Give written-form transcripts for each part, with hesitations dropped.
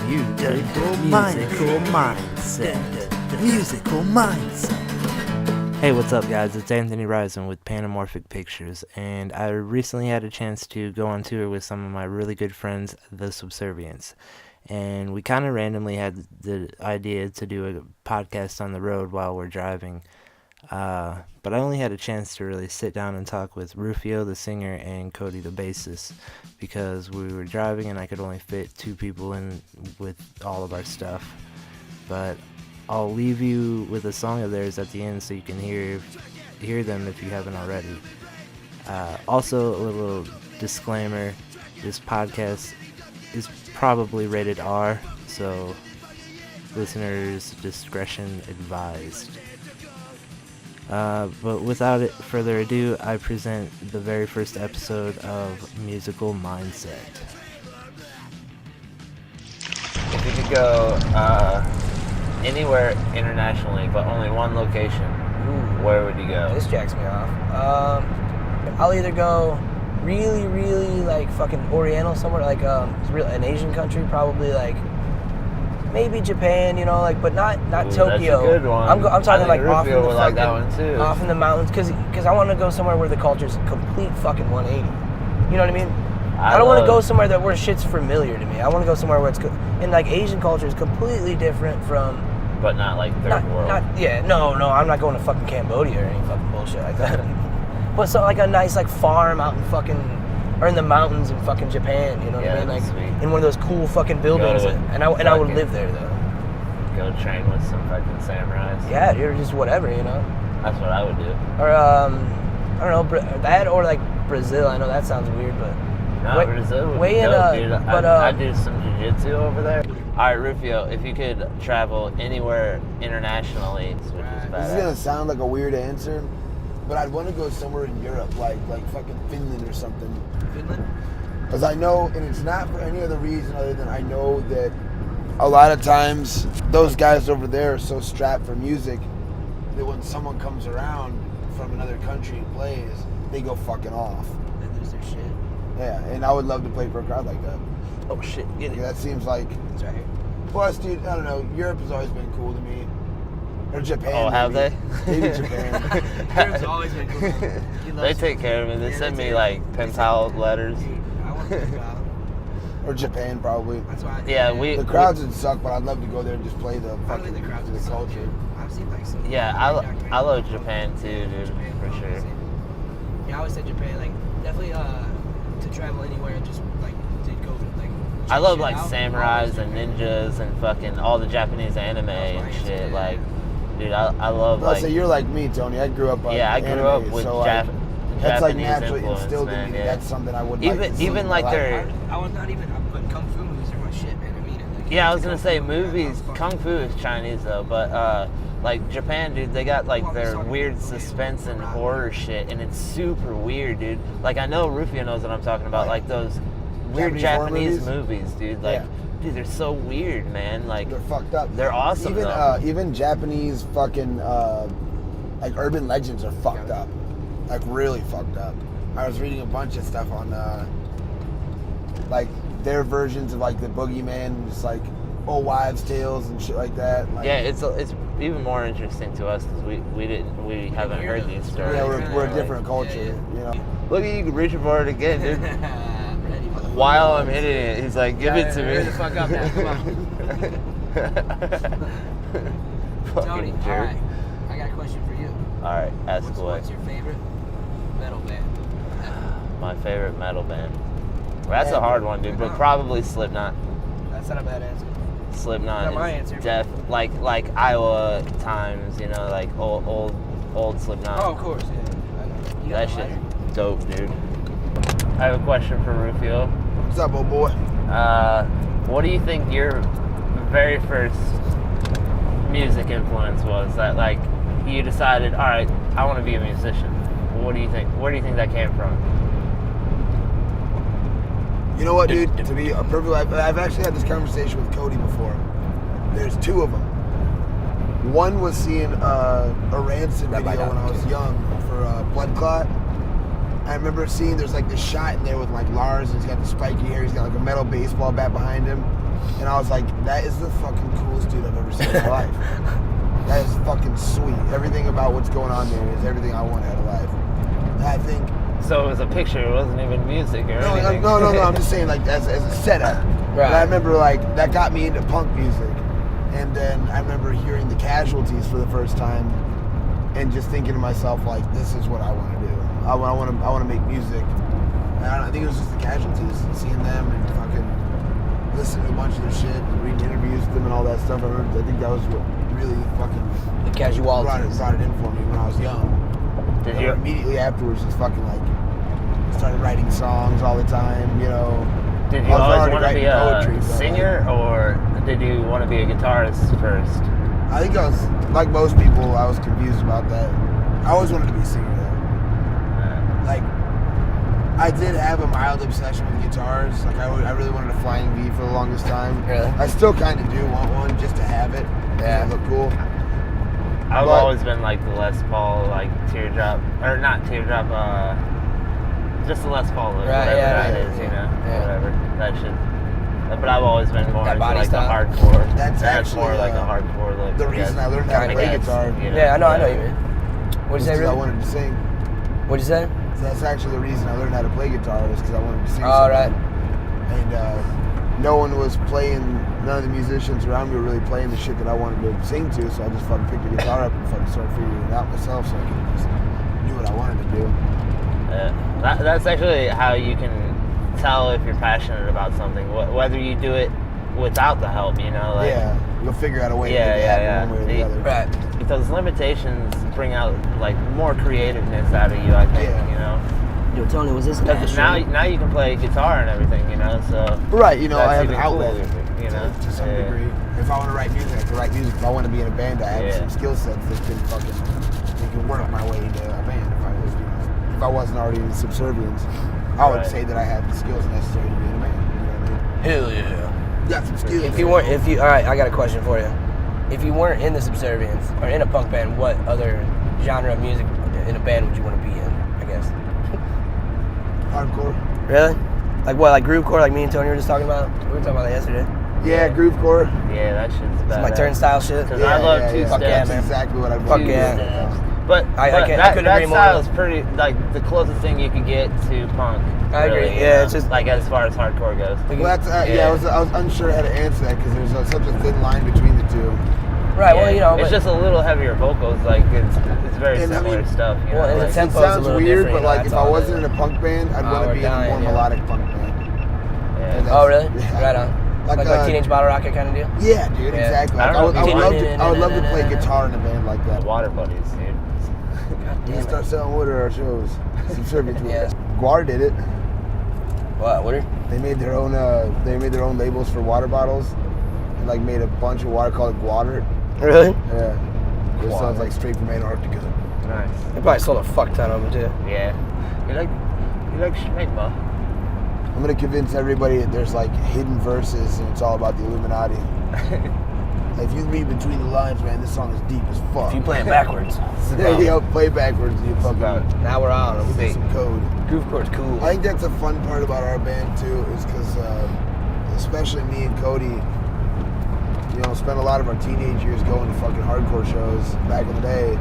Musical mindset. Musical mindset. Hey, what's up, guys? It's Anthony Risen with Panamorphic Pictures, and I recently had a chance to go on tour with some of my really good friends, the Subservients. And we kind of randomly had the idea to do a podcast on the road while we're driving. But I only had a chance to really sit down and talk with Rufio, the singer, and Cody, the bassist, because we were driving and I could only fit two people in with all of our stuff. But I'll leave you with a song of theirs at the end so you can hear them if you haven't already. Also, a little disclaimer, this podcast is probably rated R, so listeners' discretion advised. But without further ado, I present the very first episode of Musical Mindset. If you could go anywhere internationally, but only one location, where would you go? This jacks me off. I'll either go really, really like fucking Oriental somewhere, like an Asian country, probably like maybe Japan, you know, like, but not Tokyo. That's a good one. I'm talking like off in the like that one too. Off in the mountains, because I want to go somewhere where the culture's a complete fucking 180. You know what I mean? I don't want to go somewhere where shit's familiar to me. I want to go somewhere where it's and like Asian culture is completely different from. But not like third world. No, I'm not going to fucking Cambodia or any fucking bullshit like that. But so like a nice like farm out in fucking. Or in the mountains in fucking Japan, you know what I mean? Like sweet. In one of those cool fucking buildings, and I would live there though. Go train with some fucking samurais. Yeah, or just whatever, you know. That's what I would do. Or I don't know, that or like Brazil. I know that sounds weird, but Brazil would be dope, dude. I'd do some jiu-jitsu over there. All right, Rufio, if you could travel anywhere internationally, which is badass. This is gonna sound like a weird answer, but I'd want to go somewhere in Europe, like fucking Finland or something. Finland? Because I know, and it's not for any other reason other than I know that a lot of times those guys over there are so strapped for music that when someone comes around from another country and plays, they go fucking off. They lose their shit. Yeah, and I would love to play for a crowd like that. Oh shit, get it. Yeah, that seems like... It's right here. Plus, dude, I don't know, Europe has always been cool to me. Or Japan. Oh, have they? Maybe Japan. Europe's always been cool. They take care of me. They send me like pen pal letters. I want to pen pal. Or Japan, probably. That's why. The crowds would suck, but I'd love to go there and just play the fucking the crowds the culture. I've seen like some. Yeah, I love Japan too, dude, for sure. Yeah, I always said Japan, like definitely to travel anywhere and just like to go like. I love like samurais and ninjas and fucking all the Japanese anime and shit. Like, dude, I love like. So you're like me, Tony. I grew up. I grew up with Japanese that's like naturally instilled man, in me. yeah. That's something I would like to see. Even like their. I was not even. But kung fu movies are my shit, man. I mean it. Like, yeah, I was gonna say movies. Kung fu is Chinese though, but like Japan, dude, they got like their weird suspense and horror shit, and it's super weird, dude. Like I know Rufio knows what I'm talking about. Like those weird Japanese movies, dude. Like, dude, they're so weird, man. Like they're fucked up. They're awesome. Even Japanese fucking like urban legends are fucked up. Like really fucked up. I was reading a bunch of stuff on like their versions of like the boogeyman, just like old wives' tales and shit like that. Like, yeah, it's even more interesting to us because we haven't heard these stories. Yeah, we're a different culture, you know. Look at you reaching for it again, dude. While I'm hitting it, he's like, "Give it to me." The fuck up now. Come on. Tony, jerk. all right. I got a question for you. All right, ask away. What's your favorite metal band? My favorite metal band. Well, that's a hard one, dude, but probably Slipknot. That's not a bad answer. Slipknot. Not my answer. Like Iowa times, you know, like old Slipknot. Oh, of course, yeah. That shit's dope, dude. I have a question for Rufio. What's up, old boy? What do you think your very first music influence was? That like you decided, all right, I want to be a musician. What do you think? Where do you think that came from? You know what, dude? To be perfectly, I've actually had this conversation with Cody before. There's two of them. One was seeing a Rancid video when I was young for Blood Clot. I remember seeing there's like this shot in there with like Lars, and he's got the spiky hair, he's got like a metal baseball bat behind him. And I was like, that is the fucking coolest dude I've ever seen in my life. That is fucking sweet. Everything about what's going on there is everything I want out of life. And I think... So it was a picture, it wasn't even music or anything? No, I'm just saying, like, as a setup. Right. And I remember, like, that got me into punk music. And then I remember hearing the Casualties for the first time and just thinking to myself, like, this is what I want to do. I want to make music. And I think it was just the Casualties, seeing them and fucking listening to a bunch of their shit and reading interviews with them and all that stuff. I think that was what really fucking The Casualties. brought it in for me when I was young. Did you? Immediately afterwards, just fucking like started writing songs all the time, you know. Did you I was always already want to be writing a poetry, but, singer, or did you want to be a guitarist first? I think I was, like most people, I was confused about that. I always wanted to be a singer though. Like, I did have a mild obsession with guitars. Like, I really wanted a Flying V for the longest time. Really? I still kind of do want one just to have it. Yeah. It look cool. I've But- always been like the Les Paul, like teardrop, or not teardrop, just the Les Paul look, Right, whatever yeah, that yeah, is, you yeah. know, Yeah. whatever that shit. But I've always been more That into body like style? the hardcore. That's actually, more like a hardcore look. The reason I learned how to Kinda play gets, guitar you know, Yeah, I know you mean. What'd you was say, 'cause I really? wanted to sing. What'd you say? So that's actually the reason I learned how to play guitar, was because I wanted to sing. Oh, so right. bad. And no one was playing, none of the musicians around me were really playing the shit that I wanted to sing to, so I just fucking picked the guitar up and fucking started figuring it out myself so I could just do what I wanted to do. That's actually how you can tell if you're passionate about something, whether you do it without the help, you know, like Yeah, you'll figure out a way to Yeah, make it yeah, happen one way or the other. Right. because limitations bring out like more creativeness out of you, I think, Yeah. you know. Yo, Tony, was this Because now you can play guitar and everything, you know. So Right, you know, that's I have an even outlet cooler, you know, to some Yeah. degree. If I want to write music, I can write music. If I want to be in a band, I have Yeah. some skill sets that can work my way into a band. If I wasn't already in Subservients, I would Right. say that I had the skills necessary to be in a band. You know what I mean? Hell yeah. Got some skills. All right, I got a question for you. If you weren't in the Subservients or in a punk band, what other genre of music in a band would you want to be in? I guess. Hardcore. Really? Like what? Like groovecore? Like me and Tony were just talking about? We were talking about that yesterday. Yeah, groovecore. Yeah, that shit's bad. Like turnstile shit. Because I love two Fuck steps. yeah, That's man. exactly what I'd Fuck want to do. yeah. But, I but couldn't that agree more. style is pretty, like, the closest thing you could get to punk. I agree. really, you Yeah, know? it's just- like as far as hardcore goes. Well, that's Yeah. I was unsure how to answer that because there's such a thin line between the two. Right. Yeah, Well, you know, it's but- just a little heavier vocals. Like it's very And I similar mean- stuff. You well, know, and the like, tempo's It a sounds little weird, different, but you know, like that's if I all wasn't it in a punk band, I'd Oh, want we're to be in a dying, more yeah. melodic punk band. yeah. And that's- Oh, really? Yeah. Right on. Like, Like Teenage Bottle Rocket kind of deal? Yeah, dude, Yeah. exactly. I Like, don't I would know if you love to play guitar in a band like that. Water buddies, dude. We can start selling wood at our shows. Subservients wood. Yeah. Guar did it. What? What are They made their own labels for water bottles and like made a bunch of water called Guater. Really? Yeah. It Guater. sounds like straight from Antarctica. Nice. They probably sold a fuck ton of them too. Yeah. You like schmegma? I'm gonna convince everybody that there's like hidden verses and it's all about the Illuminati. Like, if you read between the lines, man, this song is deep as fuck. If you play it backwards. Yeah, you play backwards and you fucking Now we're on. look at some code. Groovecore's cool. I think that's a fun part about our band too, is because especially me and Cody, you know, spent a lot of our teenage years going to fucking hardcore shows back in the day.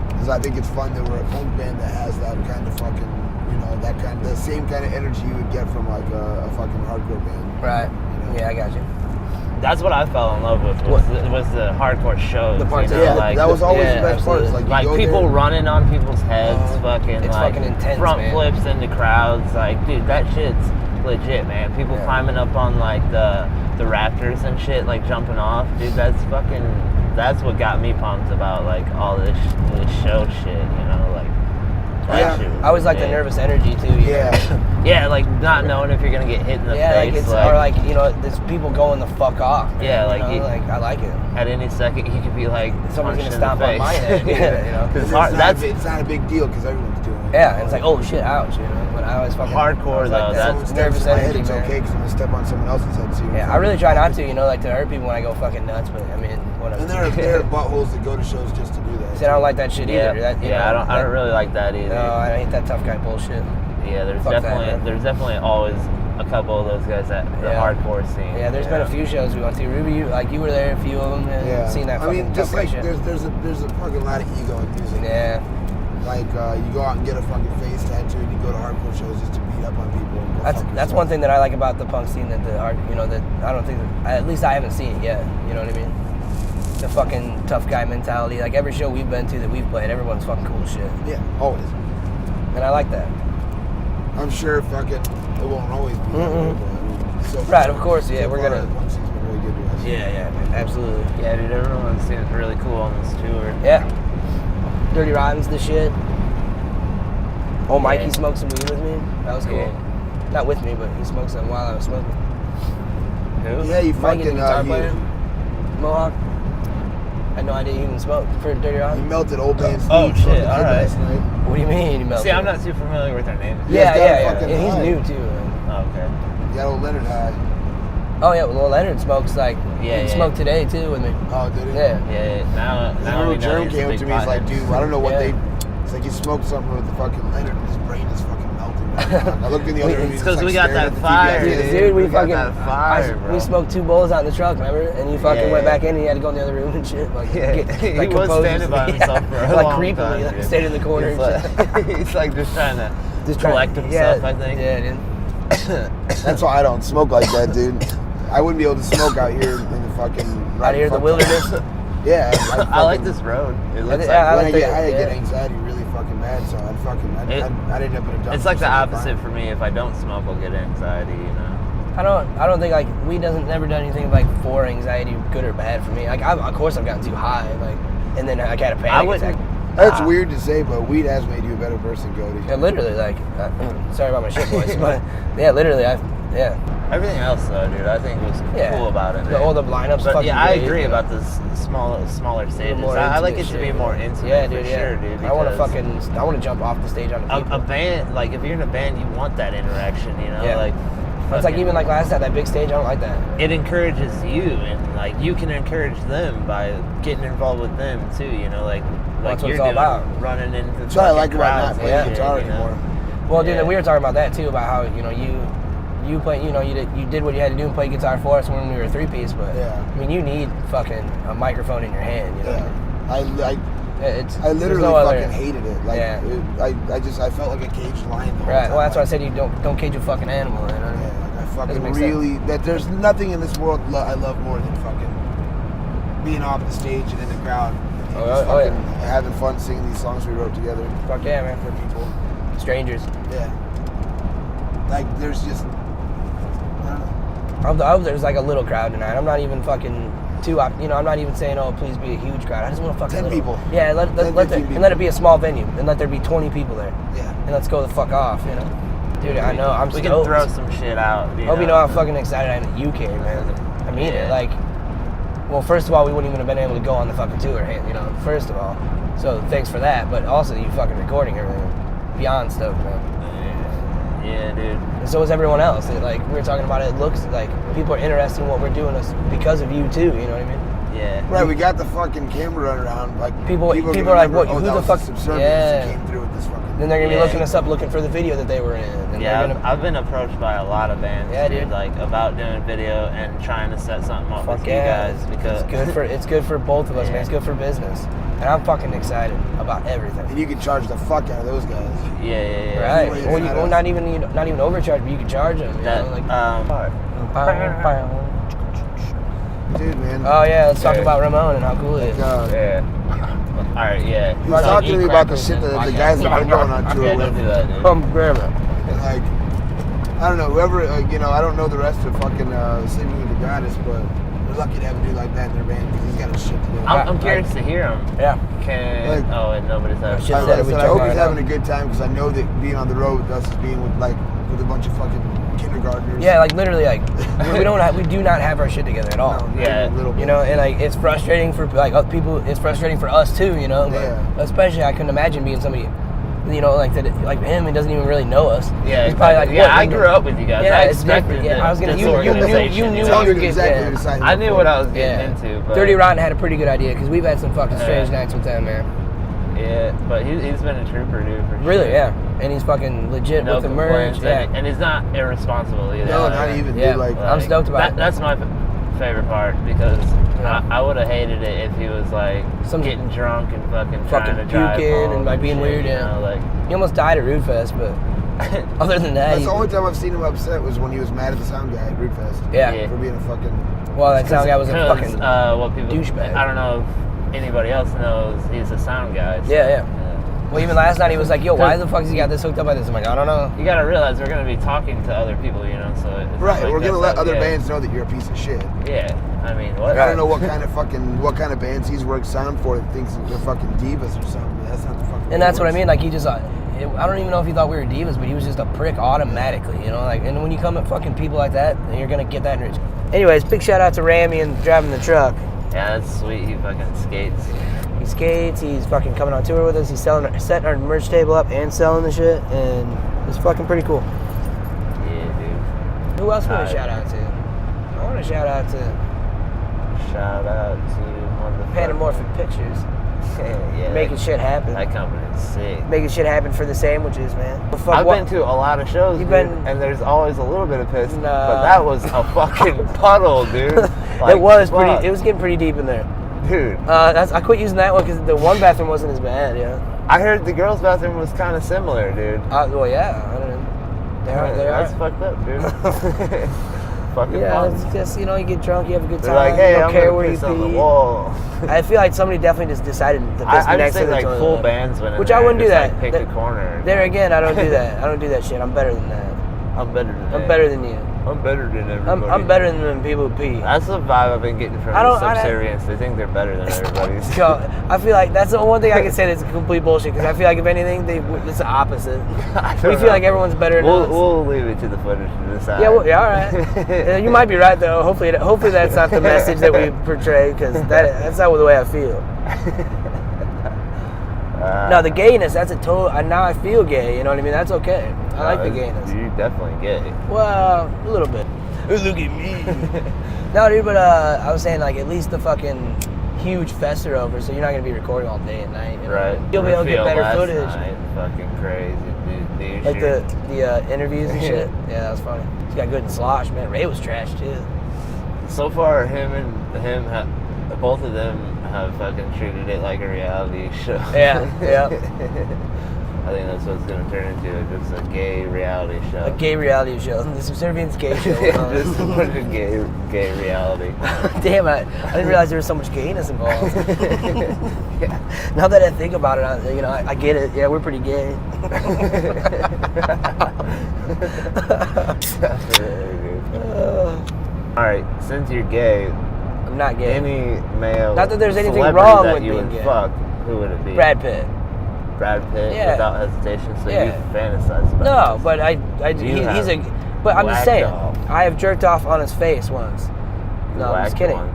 Because I think it's fun that we're a punk band that has that kind of fucking, you know, the same kind of energy you would get from like a fucking hardcore band. Right. You know? Yeah, I got you. That's what I fell in love with. Was the hardcore shows. The parts- you know, Yeah, like, that was always yeah, the best part. absolutely. Like, like you go people there, running on people's heads, fucking it's like fucking intense, front man. flips into crowds. Like, dude, that shit's legit, man. People Yeah. climbing up on like the rafters and shit, like jumping off. Dude, that's what got me pumped about like all this show shit. You know, like that Yeah. shit was I always like the legit. nervous energy too. You know? Yeah. Yeah, like not knowing if you're gonna get hit in the Yeah, like face. it's or like you know, there's people going the fuck off. Man, Yeah, like you know? you- like I like it. at any second he could be like Someone's punched gonna in stomp the on face. my head. Yeah, you know. 'Cause It's hard, not, it's not a big deal because everyone's doing it. Yeah, and it's like, oh shit, ouch, you know. But I always fucking Hardcore, I was like, though, that's Someone steps nervous in my head, energy, it's man. okay because I'm gonna step on someone else's head too. Yeah, I really try not to, you know, like to hurt people when I go fucking nuts. But I mean, whatever. And there are buttholes that go to shows just to do that. See, I don't like that shit Yeah, either. That, you yeah, know, I don't really like that either. No, I hate that tough guy bullshit. Yeah, Fuck that, there's man. definitely always a couple of those guys at the hardcore scene. Yeah, there's been a few shows we went to. Ruby, you were there, a few of them, and seen that. I mean, just like shit. there's a fucking lot of ego in music. Yeah. Like you go out and get a fucking face tattoo, and you go to hardcore shows just to beat up on people. And go fuck That's yourself. one thing that I like about the punk scene, that that I don't think at least I haven't seen it yet. You know what I mean? The fucking tough guy mentality. Like every show we've been to that we've played, everyone's fucking cool as shit, Yeah, always. and I like that. I'm sure fucking it won't always be that way, but I mean, so Right, of course, yeah, so we're far, gonna- the punk scene's been really good to us. Yeah, absolutely. Yeah, dude, everyone seems really cool on this tour. Yeah. Dirty Rotten's the shit. Oh, Mikey Yeah. smoked some weed with me. That was cool. Yeah. Not with me, but he smoked some while I was smoking. Who? Yeah, you Mikey, the fucking guitar player, Mohawk. I had no idea he even smoked for Dirty you Rotten. melted old man Steve Oh, from shit, the kid alright. last night. What do you mean he melted? See, I'm not too familiar with their names. Yeah, He's got a yeah. fucking And he's high. new too. Man. Oh, okay. You got old Leonard high. Oh yeah, well Leonard smokes like Yeah, he yeah. smoked today too with me. Oh, did he? Yeah. Yeah, now Remember we when know Jerem he's a came up big to me, he's like, pothead. dude, I don't know what Yeah. they... It's like he smoked something with the fucking Leonard and his brain is fucking melting. I looked in the other room, It's he's 'cause like we got staring that at the fire, TV. dude. Dude, we got fucking that fire, bro. we smoked 2 bowls out in the truck, remember? And you fucking Yeah, went yeah. back in and you had to go in the other room and shit. Like, Yeah, he was compose standing by yourself. himself for a like long creepily, time, like dude. stayed in the corner He's and shit. like, he's like just trying to Just collect trying- himself, yeah, I think. Yeah, dude. That's why I don't smoke like that, dude. I wouldn't be able to smoke out here in the fucking... Out here in the wilderness. Yeah. I like this road. It looks Yeah, I like like I get yeah. anxiety really fucking bad, so I'd end up in a dump. it's like the opposite for me. If I don't smoke, I'll get anxiety. You know. I don't think like weed doesn't never done anything like for anxiety, good or bad for me. Like of course I've gotten too high, like, and then I had a panic I wouldn't. attack. That's weird to say, but weed has made you a better person, Cody. Yeah, literally, like, sorry about my shit voice, but yeah, literally, Everything else, though, dude, I think was Yeah. cool about it. all the lineups. But fucking yeah, I great, agree you know. about this smaller stages. More I like it intimate to be shit, more yeah. intimate. Yeah, for dude. sure, dude. I want to because I want to jump off the stage on the people. a band, like if you're in a band, you want that interaction. You know, Yeah. like It's like fucking- even like last night, that big stage. I don't like that. it encourages you, and like you can encourage them by getting involved with them too. You know, like That's what you're it's all doing, about. running into. That's what I like fucking about not crowds playing and shit, guitar you know? anymore. Well, dude, Yeah. we were talking about that too, about how you play, you did what you had to do and play guitar for us when we were a 3-piece, but Yeah. I mean, you need fucking a microphone in your hand, you know. Yeah. It's I there's literally no other- fucking hated it. Like, Yeah. I felt like a caged lion the whole Right. time. Well, that's why I Like, said you don't cage a fucking animal. You know? Yeah, like I Doesn't fucking make really that there's nothing in this world I love more than fucking being off the stage and in the crowd. And Oh, just oh, yeah. fucking having fun singing these songs we wrote together Fuck yeah, man. for people. Strangers. Yeah. Like there's just I don't know. I hope there's like a little crowd tonight. I'm not even fucking I'm not even saying, oh, please be a huge crowd. I just want to fucking 10 little. people. Yeah, 10, 15 and let it be a small venue, and let there be 20 people there, Yeah. and let's go the fuck off, you know. Dude, I know. I'm We stoked. can throw some shit out. Hope you know how fucking excited I am that you came, man. I mean it. Yeah. Like, well, first of all, we wouldn't even have been able to go on the fucking tour, you know. First of all, so thanks for that. But also, you fucking recording everything. Beyond stoked, man. Yeah, dude. And so is everyone else. Like we were talking about, it looks like people are interested in what we're doing because of you too. You know what I mean? Yeah. Right, we got the fucking camera around. Like People gonna are like, remember, what? Oh, Who that the was fuck? Subservients Yeah. that came through with this fucking. Then they're gonna be Yeah. looking us up, looking for the video that they were in. And Yeah, they're gonna, I've been approached by a lot of bands, Yeah, dude, dude. like about doing a video and trying to set something up fuck with yeah. you guys because it's good for both of us, Yeah. man. It's good for business, and I'm fucking excited about everything. And you can charge the fuck out of those guys. yeah. Right? Way Or it's or not even overcharge, but you can charge them. You That know, like, Dude, man. oh yeah, let's talk Yeah. about Ramon and how cool it is. yeah. All right, yeah. He was talking to me about the shit that the guys that I'm going on tour Yeah, don't with. do that, dude. Grab it. Like, I don't know, whoever, I don't know the rest of fucking Sleeping with the Goddess, but they're lucky to have a dude like that in their band because he's got his shit to do. I'm curious to hear them. Yeah. And nobody's having Shit I, said I it, we said, I check hope it he's out. having a good time because I know that being on the road with us is being with a bunch of fucking kindergartners. Yeah, like literally, like we do not have our shit together at all. No, not Yeah. even a little bit. You know, and like it's frustrating for like other people. It's frustrating for us too. You know, but Yeah. especially I couldn't imagine being somebody, you know, like that, like him. He doesn't even really know us. Yeah, he's probably like, yeah. what, I like, grew up with you guys. Yeah, I it's expected different. Yeah, I was gonna. this You knew organization, you know? knew Telling you were you getting. exactly Yeah. what to sign I up knew for. what I was getting Yeah. into. But Dirty Rotten had a pretty good idea because we've had some fucking strange nights with them, man. Yeah, but he's been a trooper, dude, for Really, sure. yeah. And he's fucking legit No with the merch. complaints, Yeah. and he's not irresponsible either. No, Like, not even, Yeah. dude. Like, I'm stoked about it. That's my favorite part because Yeah. I would have hated it if he was like getting drunk and fucking trying to drive puking home and like being shit, weird. you Yeah. know, like He almost died at Root Fest, but other than that, that's the only time I've seen him upset was when he was mad at the sound guy at Rootfest. yeah. Yeah. For being a fucking. Well, that sound guy was a because, fucking what people douchebag. I don't know if anybody else knows he's a sound guy. So, Yeah. Well, even last night he was like, "Yo, why the fuck has he got this hooked up by this?" I'm like, "I don't know." You gotta realize we're gonna be talking to other people, you know. So it's not Right, like we're gonna that's let like, other yeah, bands know that you're a piece of shit. Yeah, I mean, what? I don't know what kind of bands he's worked sound for that thinks that they're fucking divas or something. But that's not the fucking. And that's what I mean. Like he just, I don't even know if he thought we were divas, but he was just a prick automatically, you know. Like, and when you come at fucking people like that, then you're gonna get that. Anyways, big shout out to Ramy and driving the truck. Yeah, that's sweet. He fucking skates. He skates. He's fucking coming on tour with us. He's setting our merch table up and selling the shit, and it's fucking pretty cool. Yeah, dude. Who else want to Tight. shout out to? I want to shout out to Shout out to motherfucker. Panamorphic Pictures, Yeah, making shit happen. that company is sick. Making shit happen for the sandwiches, man. I've been to a lot of shows, You've dude, been- and there's always a little bit of piss, Nah. but that was a fucking puddle, dude. Like, it was pretty. fuck. It was getting pretty deep in there. Dude, I quit using that one because the one bathroom wasn't as bad. Yeah. I heard the girls' bathroom was kind of similar, dude. Well, yeah. I don't know. They are. They That's are. fucked up, dude. Fucking Yeah, fun. it's just, you know, you get drunk, you have a good They're time. like, hey, you don't I'm care gonna where you piss on the pee. wall. I feel like somebody definitely just decided to piss I next just to say the like toilet. full bands went in Which there I wouldn't and do just, that. Like, pick a corner. There again, I don't do that. I don't do that shit. I'm better than that. I'm better than I'm better than you. I'm better than everybody. I'm better than them people who pee. That's the vibe I've been getting from I the don't- I don't- Subservients. They think they're better than everybody. So, I feel like that's the one thing I can say that's complete bullshit. Because I feel like if anything, it's the opposite. We feel like everyone's better than us. We'll leave it to the footage to decide. Yeah, well, yeah, all right. Yeah, you might be right though. Hopefully that's not the message that we portray, because that's not the way I feel. No, the gayness, that's a total. Now I feel gay. You know what I mean? That's okay. I like the gayness. You're definitely gay. Well, a little bit. Look at me. No, dude, but I was saying like at least the fucking huge fests are over, so you're not gonna be recording all day and night. You know? Right. You'll be able to get Reveal better last footage. night, fucking crazy, dude. Like the interviews and shit. Yeah, that was funny. He got good in slosh, man. Ray was trash too. So far, both of them have fucking treated it like a reality show. Yeah, yeah. I think that's what it's gonna turn into. Just a gay reality show. A gay reality show. The Subservients gay show. Just a bunch of gay reality. Damn, I didn't realize there was so much gayness involved. Yeah. Now that I think about it, I get it. Yeah, we're pretty gay. All right, since you're gay, I'm not gay. any male Not that there's anything celebrity wrong that with you being would gay. fuck, who would it be? Brad Pitt. Brad Pitt, Yeah. without hesitation. So Yeah. you fantasize about No, this. but he's a. But I'm just saying, whacked off. I have jerked off on his face once. No, I'm just Whacked kidding. one.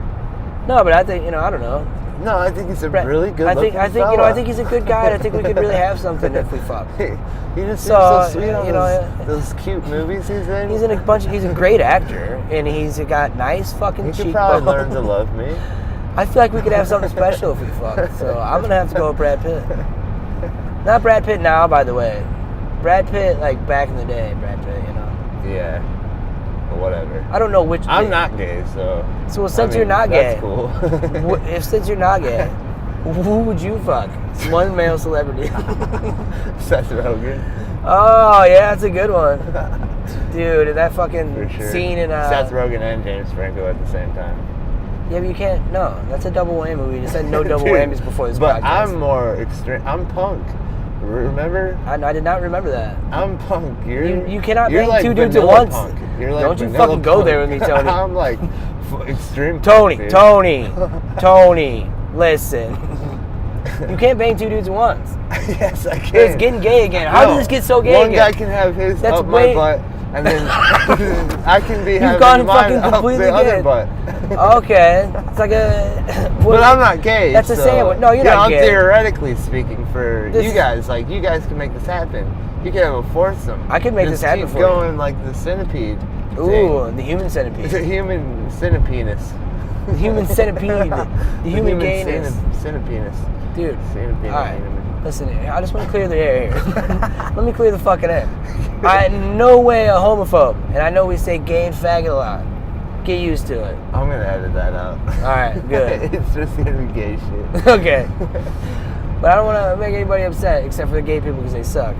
No, but I think I don't know. No, I think he's a Brad- really good. I think fella. I think he's a good guy. And I think we could really have something if we fuck. He just seems So, so sweet on you know, those cute movies he's in. He's in a bunch. He's a great actor, and he's got nice fucking He could cheekbones. probably learn to love me. I feel like we could have something special if we fuck. So I'm gonna have to go with Brad Pitt. Not Brad Pitt now, by the way. Brad Pitt, like back in the day, Brad Pitt. You know. Yeah. But whatever. I don't know which. I'm not gay, so. So since you're not that's gay, cool. since you're not gay, who would you fuck? One male celebrity. Seth Rogen. Oh yeah, that's a good one, dude. That fucking For sure. scene in Seth Rogen and James Franco at the same time. Yeah, but you can't. No, that's a double whammy. We just said no double Dude, whammies before this but podcast. I'm more extreme. I'm punk. Remember? I did not remember that. I'm punk. You cannot you're bang like two dudes at vanilla once. Punk. You're like Don't you vanilla fucking go punk. there with me, Tony. I'm like extreme. Tony, Punk, Tony, listen. You can't bang two dudes at once. dude. Yes, I can. It's getting gay again. How did this get so gay One again? guy can have his That's up way- my butt, and then I can be having gone mine fucking up completely the other gay. butt. Okay, it's like a. But I'm not gay. That's a so, sandwich. No, you're yeah, not I'm gay. theoretically speaking for This- you guys. Like, you guys can make this happen. You can have a foursome. I can make Just this happen keep for you. going like the centipede. Ooh, the human centipede. It's a human centipenis. The human centipede. The human gayness. Centipenis. Dude, Centipede. all right. Listen here, I just want to clear the air here. Let me clear the fucking air. I in no way a homophobe, and I know we say gay and faggot a lot. Get used to it. I'm gonna edit that out. Alright, good. It's just gonna be gay shit. Okay. But I don't want to make anybody upset, except for the gay people because they suck.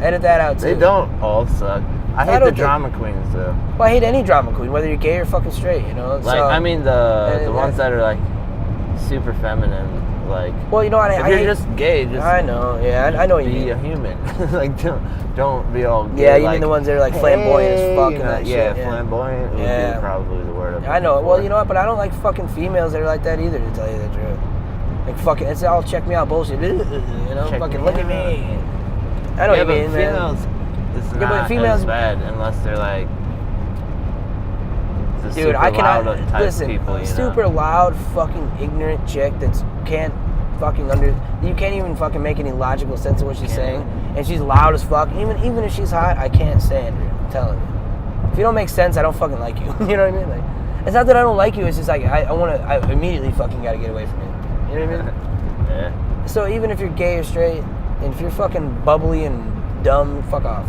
Edit that out too. They don't all suck. I hate the drama queens though. Well, I hate any drama queen, whether you're gay or fucking straight, you know? Like, so, I mean the ones that are like super feminine. Like, well, you know what? If you're just gay, just I know, yeah, I know what you mean. be a human. Like, don't be all gay. Yeah, you like, mean the ones that are like flamboyant as fuck and that yeah, shit. flamboyant would be probably the word. I know. Well, you know what? But I don't like fucking females that are like that either, to tell you the truth. Like, fucking, it's all check me out bullshit. You know, Check fucking me look at out. me. I know what you mean, females, man. it's but not females, as bad unless they're like the dude, super I cannot loud type listen. people, you Super know? loud, fucking ignorant chick that's can't fucking you can't even fucking make any logical sense of what she's saying, and she's loud as fuck. Even if she's hot, I can't stand her. I'm telling you. If you don't make sense, I don't fucking like you. You know what I mean? Like, it's not that I don't like you. It's just like I immediately fucking gotta get away from you. You know what I mean? Yeah. So even if you're gay or straight, and if you're fucking bubbly and dumb, fuck off.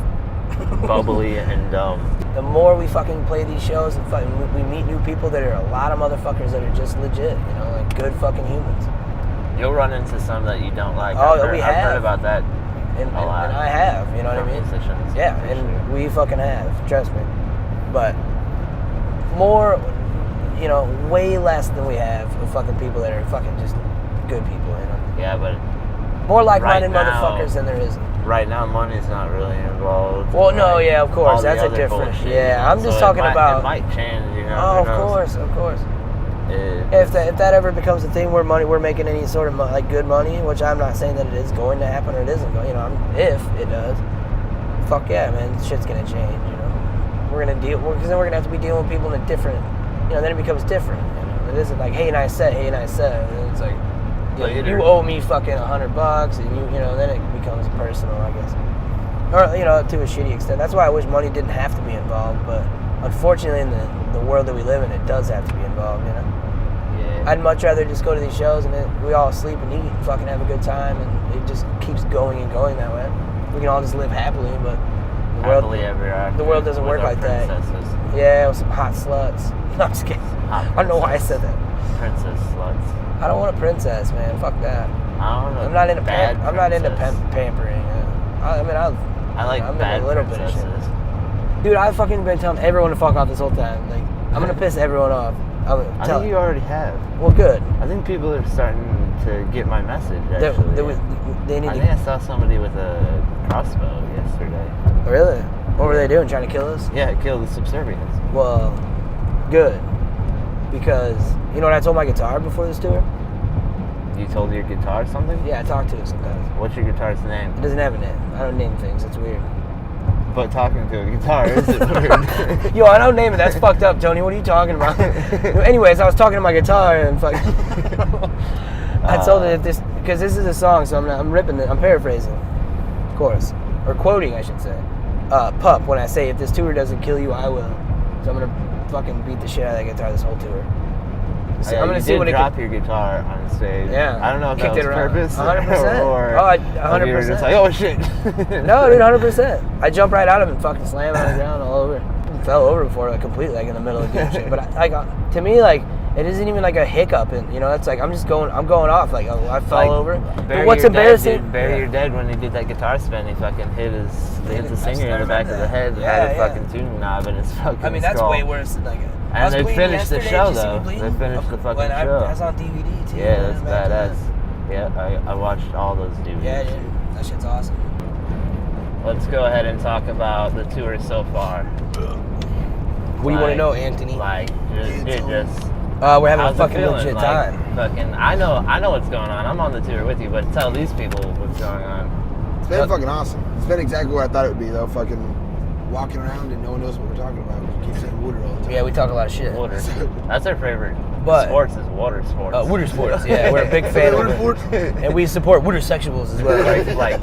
Bubbly and dumb. The more we fucking play these shows and fucking we meet new people that are a lot of motherfuckers that are just legit, you know, like good fucking humans. You'll run into some that you don't like. Oh, I've heard about that and a lot. And I have, you know what I mean? Musicians, yeah, and sure. we fucking have, trust me. But more, you know, way less than we have of fucking people that are fucking just good people, you know? Yeah, but more like-minded right now, motherfuckers than there is. Right now, money's not really involved. Well, no, like, yeah, of course, that's a other different. bullshit, Yeah, you know? I'm just So talking about. It might change, you know. Oh, who knows? of course. Yeah, If that ever becomes a thing where we're making any sort of like good money, which I'm not saying that it is going to happen or it isn't going, you know, if it does, fuck yeah, man, shit's gonna change, you know. We're gonna because then we're gonna have to be dealing with people in a different, you know, then it becomes different, you know. It isn't like, hey, nice set, and it's like, you owe me fucking $100, and you know, then it becomes personal, I guess. Or, you know, to a shitty extent. That's why I wish money didn't have to be involved, but unfortunately in the world that we live in, it does have to be involved, you know. Yeah. I'd much rather just go to these shows and we all sleep and eat and fucking have a good time, and it just keeps going and going that way. We can all just live happily, but the world doesn't work like that. Yeah, with some hot sluts. No, I'm just kidding. I don't know why I said that. Princess sluts. I don't want a princess, man. Fuck that. I don't know. I'm not into bad I'm not into princess. pampering. I like I'm bad into a little bit of princesses. shit. Dude, I've fucking been telling everyone to fuck off this whole time. Like, I'm gonna piss everyone off. I think you already have. Well, good. I think people are starting to get my message, actually. They need I think I saw somebody with a crossbow yesterday. Really? What were they doing? Trying to kill us? Yeah, it killed the Subservients. Well, good. Because, you know what I told my guitar before this tour? You told your guitar something? Yeah, I talk to it sometimes. What's your guitar's name? It doesn't have a name. I don't name things. It's weird. But talking to a guitar is weird. Yo, I don't name it. That's fucked up, Tony. What are you talking about? Anyways, I was talking to my guitar and fucking... I told it because this is a song, so I'm ripping it. I'm paraphrasing, of course. Or quoting, I should say. Pup, when I say, if this tour doesn't kill you, I will. So I'm going to fucking beat the shit out of that guitar this whole tour. So I'm gonna see what drop your guitar on stage. Yeah. I don't know if that was purpose 100%. or 100%. if you were just like, oh shit. No, dude, 100%. I jumped right out of it and fucking slammed on the ground all over. Fell over before, like completely, like in the middle of doing shit. But to me, like, it isn't even like a hiccup, and you know, it's like I'm going off, like, oh, I fell over. But what's embarrassing? Barry Your Dead, when he did that guitar spin, he fucking hit the singer in the back of the head and had a fucking tuning knob in his fucking I mean, that's skull. way worse than like. And they finished the show though. They finished the fucking show. That's on DVD too. Yeah, that's badass. Yeah, I watched all those DVDs. Yeah, dude, that shit's awesome. Let's go ahead and talk about the tour so far. What do you want to know, Anthony? Like, just. We're having a how's fucking it feeling? legit Like, time. Fucking, I know what's going on. I'm on the tour with you, but tell these people what's going on. It's been fucking awesome. It's been exactly what I thought it would be, though. Fucking walking around and no one knows what we're talking about. We keep saying water all the time. Yeah, we talk a lot of shit. Water. That's our favorite. But sports is water sports. Water sports. Yeah, we're a big fan of it, and we support water sexuals as well. like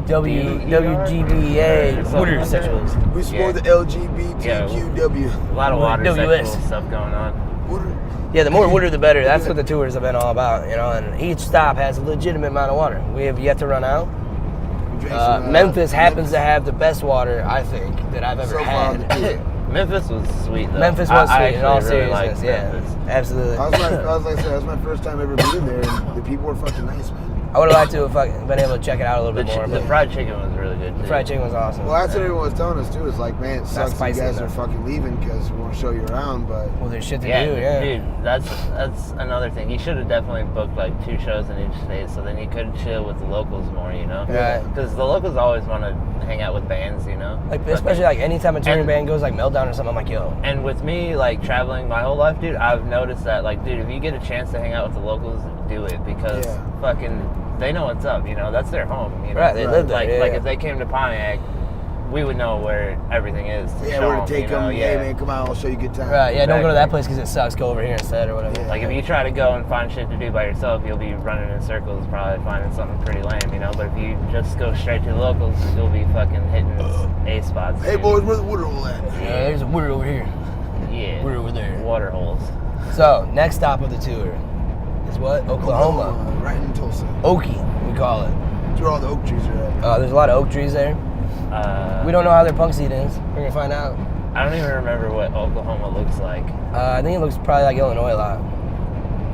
WGBA water We support the LGBTQW. A lot of water WS. sexual stuff going on. Water. Yeah, the more water, the better. That's what the tours have been all about, you know. And each stop has a legitimate amount of water. We have yet to run out. Memphis happens to have the best water, I think, that I've ever had. Memphis was sweet, though. Memphis was sweet, in all really seriousness. Yeah, Memphis. absolutely. I was like, that was my first time ever being there, and the people were fucking nice, man. I would have liked to have been able to check it out a little bit more. The fried chicken was really good, too. The fried chicken was awesome. Well, that's what everyone was telling us too. It's like, man, it sucks that you guys are fucking leaving because we want to show you around, but well, there's shit to do. Yeah, dude, that's another thing. You should have definitely booked like 2 shows in each state, so then you could chill with the locals more, you know? Right. Because the locals always want to hang out with bands, you know? Like especially like anytime a touring band goes like Meltdown or something, I'm like, yo. And with me like traveling my whole life, dude, I've noticed that like, dude, if you get a chance to hang out with the locals, do it because fucking they know what's up, you know? That's their home, you know? Right, they live there. Like if they came to Pontiac, we would know where everything is. where to take them. Hey, man, come on, I'll show you a good time. Right, yeah, don't go to that place because it sucks. Go over here instead or whatever. Yeah. Like, if you try to go and find shit to do by yourself, you'll be running in circles, probably finding something pretty lame, you know? But if you just go straight to the locals, you'll be fucking hitting A spots. Hey, dude. boys, where's the water hole at? Yeah, there's a water over here. Yeah. We're over there. Water holes. So, next stop of the tour is what? Oklahoma. Right in Tulsa. Okie, we call it. That's where all the oak trees are at. There's a lot of oak trees there. We don't know how their punk seed is. We're gonna find out. I don't even remember what Oklahoma looks like. I think it looks probably like Illinois a lot.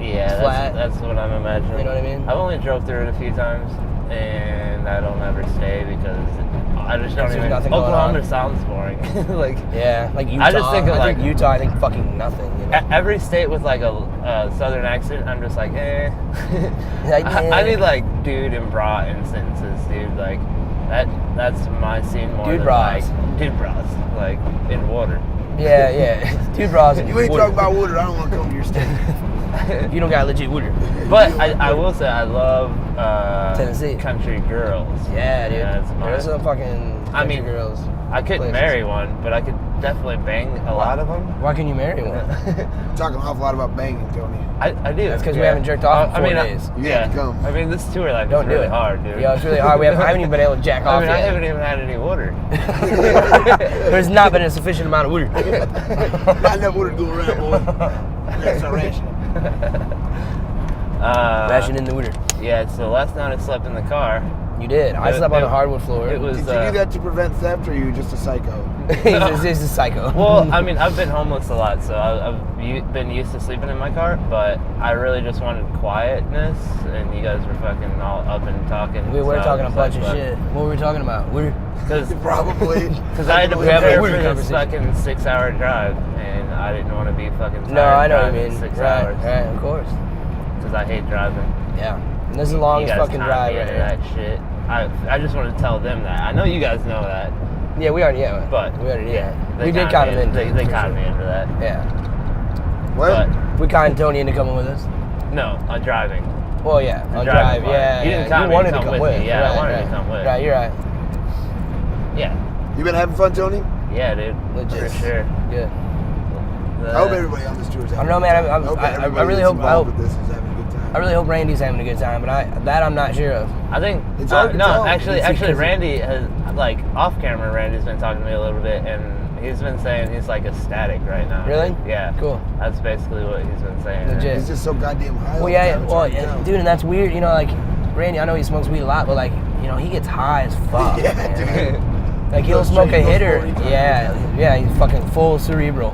Yeah, Flat. that's what I'm imagining. You know what I mean? I've only drove through it a few times, and I don't ever stay because I just don't There's even. nothing going Oklahoma on. sounds boring. Like, Yeah, like Utah. I just think of like Utah. I think fucking nothing. You know? every state with like a southern accent. I'm just like, eh. Like, I need like dude and bra in sentences, dude. Like that's my scene more. Dude than, bras. like, dude bras, like in water. Yeah. Dude bras. You ain't talking about water, I don't want to come to your state. You don't got legit water. But I will say I love Tennessee. Country girls. Yeah, dude. That's There's some fucking country I mean, girls. I couldn't places. marry one, but I could definitely bang a lot of them. Why can you marry one? Talking an awful lot about banging, Tony. I do. That's 'cause we haven't jerked off in 4 days. You have to come. I mean, this tour life Don't is really do it. hard, dude. Yo, it's really hard. I haven't even been able to jack I off mean, I yet. haven't even had any water. There's not been a sufficient amount of water. Not enough water to go around, boy. That's our ration. Ration in the water. Yeah, so last night I slept in the car. You did. I slept on the hardwood floor. It was. Did you do that to prevent theft, or are you just a psycho? He's a psycho. Well, I mean, I've been homeless a lot, so I've been used to sleeping in my car, but I really just wanted quietness, and you guys were fucking all up and talking. We were so talking I a was bunch like, of fuck. shit. What were we talking about? Probably. Because I had to We have a prepare weird for this conversation. fucking 6-hour drive, and I didn't want to be fucking tired No, I know what you driving mean. 6 Right, hours. right, of course. Because I hate driving. Yeah. And this is the longest you guys fucking caught drive me right into here. that shit. I just want to tell them that. I know you guys know that, Yeah, we already, but we already, yeah, We did kind of into They it, for caught sure. me into that. Yeah. What? But We conned Tony into coming with us. no, on driving. Well, yeah, on driving drive, part. yeah. You didn't yeah. con You me, wanted to come come with with. me. Yeah, I right, wanted to right. come with. Right, you're right. Yeah, You been having fun, Tony? yeah, dude, Legit. for sure. Good. I hope everybody on this tour is having I don't know, man. I hope I everybody really that's hope. involved with this is having a good time. I really hope Randy's having a good time, but I'm not sure of. I think It's hard to no, tell. actually, It's because- Randy has like off camera. Randy's been talking to me a little bit, and he's been saying he's like ecstatic right now. Really? Yeah. Cool. That's basically what he's been saying. Legit. He's just so goddamn high. Well, all the yeah, time, it's well, hard to tell. dude, and that's weird. You know, like Randy, I know he smokes weed a lot, but like, you know, he gets high as fuck. Yeah, man. dude. Like he'll Goes smoke a straight, goes hitter. 40 times. Yeah, he's fucking full cerebral.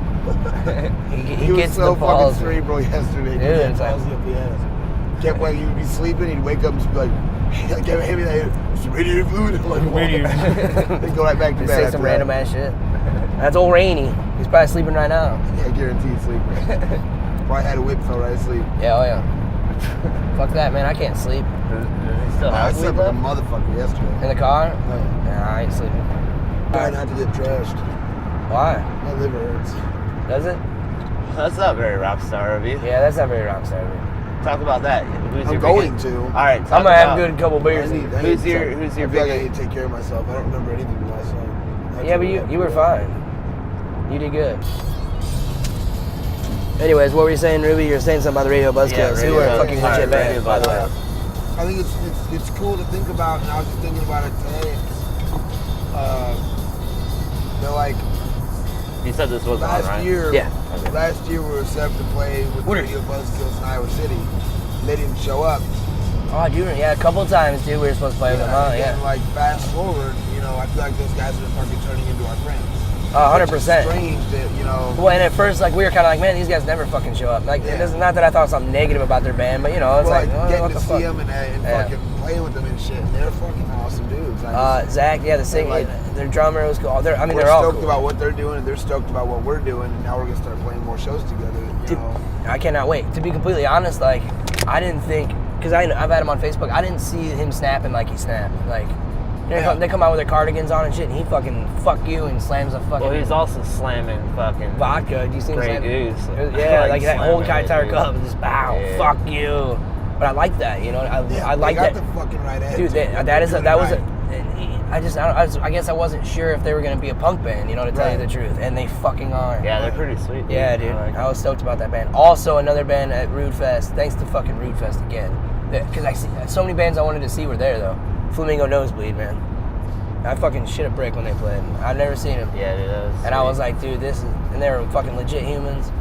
He He was gets so the balls. fucking cerebral yesterday. Dude, He had it's like- balls up the ass. Kept when he'd be sleeping, he'd wake up and just be like, "Give me that radiator fluid." I'm like, Radiator. He'd go right back to Just bed. say after some that. random ass shit. That's old Rainy. He's probably sleeping right now. Yeah, guaranteed sleep. Probably had a whip, fell right asleep. Yeah, oh yeah. Fuck that, man. I can't sleep. Does he still I have slept weed like a left? motherfucker yesterday. In the car? Yeah. Nah, I ain't sleeping. Try not to get trashed. Why? My liver hurts. Does it? That's not very rock star of you. Yeah, that's not very rock star of me. Talk about that. Who's I'm your going biggest- to. All right. I'm talk gonna have about- a good couple beers. I Who's your I feel like I biggest? need to take care of myself. I don't remember anything from last night. Yeah, but you were fine. You did good. Anyways, what were you saying, Ruby? You were saying something about the Radio Buzzkills. Who were a fucking Sorry, legit band, Radio by the way. Buzzkills. I think it's cool to think about, and I was just thinking about it today. They're like You said this was on, Last right? year, Yeah. last year we were set up to play with Radio Buzzkills in Iowa City. They didn't show up. Oh, dude, yeah, a couple times, dude, we were supposed to play with them, huh? And Yeah. like fast forward, you know, I feel like those guys are fucking turning into our friends. 100%. Strange that, you know. Well, and at first, like, we were kind of like, man, these guys never fucking show up. Like, Yeah. it's not that I thought something negative about their band, but, you know, it's well, like, oh, getting what to the see fuck? them and Yeah. fucking playing with them and shit. And they're fucking awesome dudes. I just- Zach, yeah, the singer, like- their drummer was cool. They're we're all stoked cool. about what they're doing, and they're stoked about what we're doing, and now we're gonna start playing more shows together. You Dude, know. I cannot wait. To be completely honest, like, I didn't think, because I've had him on Facebook, I didn't see him snapping like he snapped. Like, you know, Yeah. they come out with their cardigans on and shit, and he fucking fuck you and slams a fucking Well, he's also slamming fucking vodka. Do you see him Grey slam? Goose. Yeah, like that whole slamming it, entire dude. cup, and just bow, Yeah. fuck you. But I like that, you know. I like they got that. the fucking right Dude, attitude. that was a. I guess I wasn't sure if they were gonna be a punk band, you know, to tell you Right. the truth, and they fucking are. Yeah, they're pretty sweet. Yeah, dude. I like I was stoked about that band. Also, another band at Rude Fest. Thanks to fucking Rude Fest again. Because I see so many bands I wanted to see were there though. Flamingo Nosebleed, man. I fucking shit a brick when they played. I'd never seen them. Yeah, dude, that was And I sweet. was like, dude, this is, and they were fucking legit humans.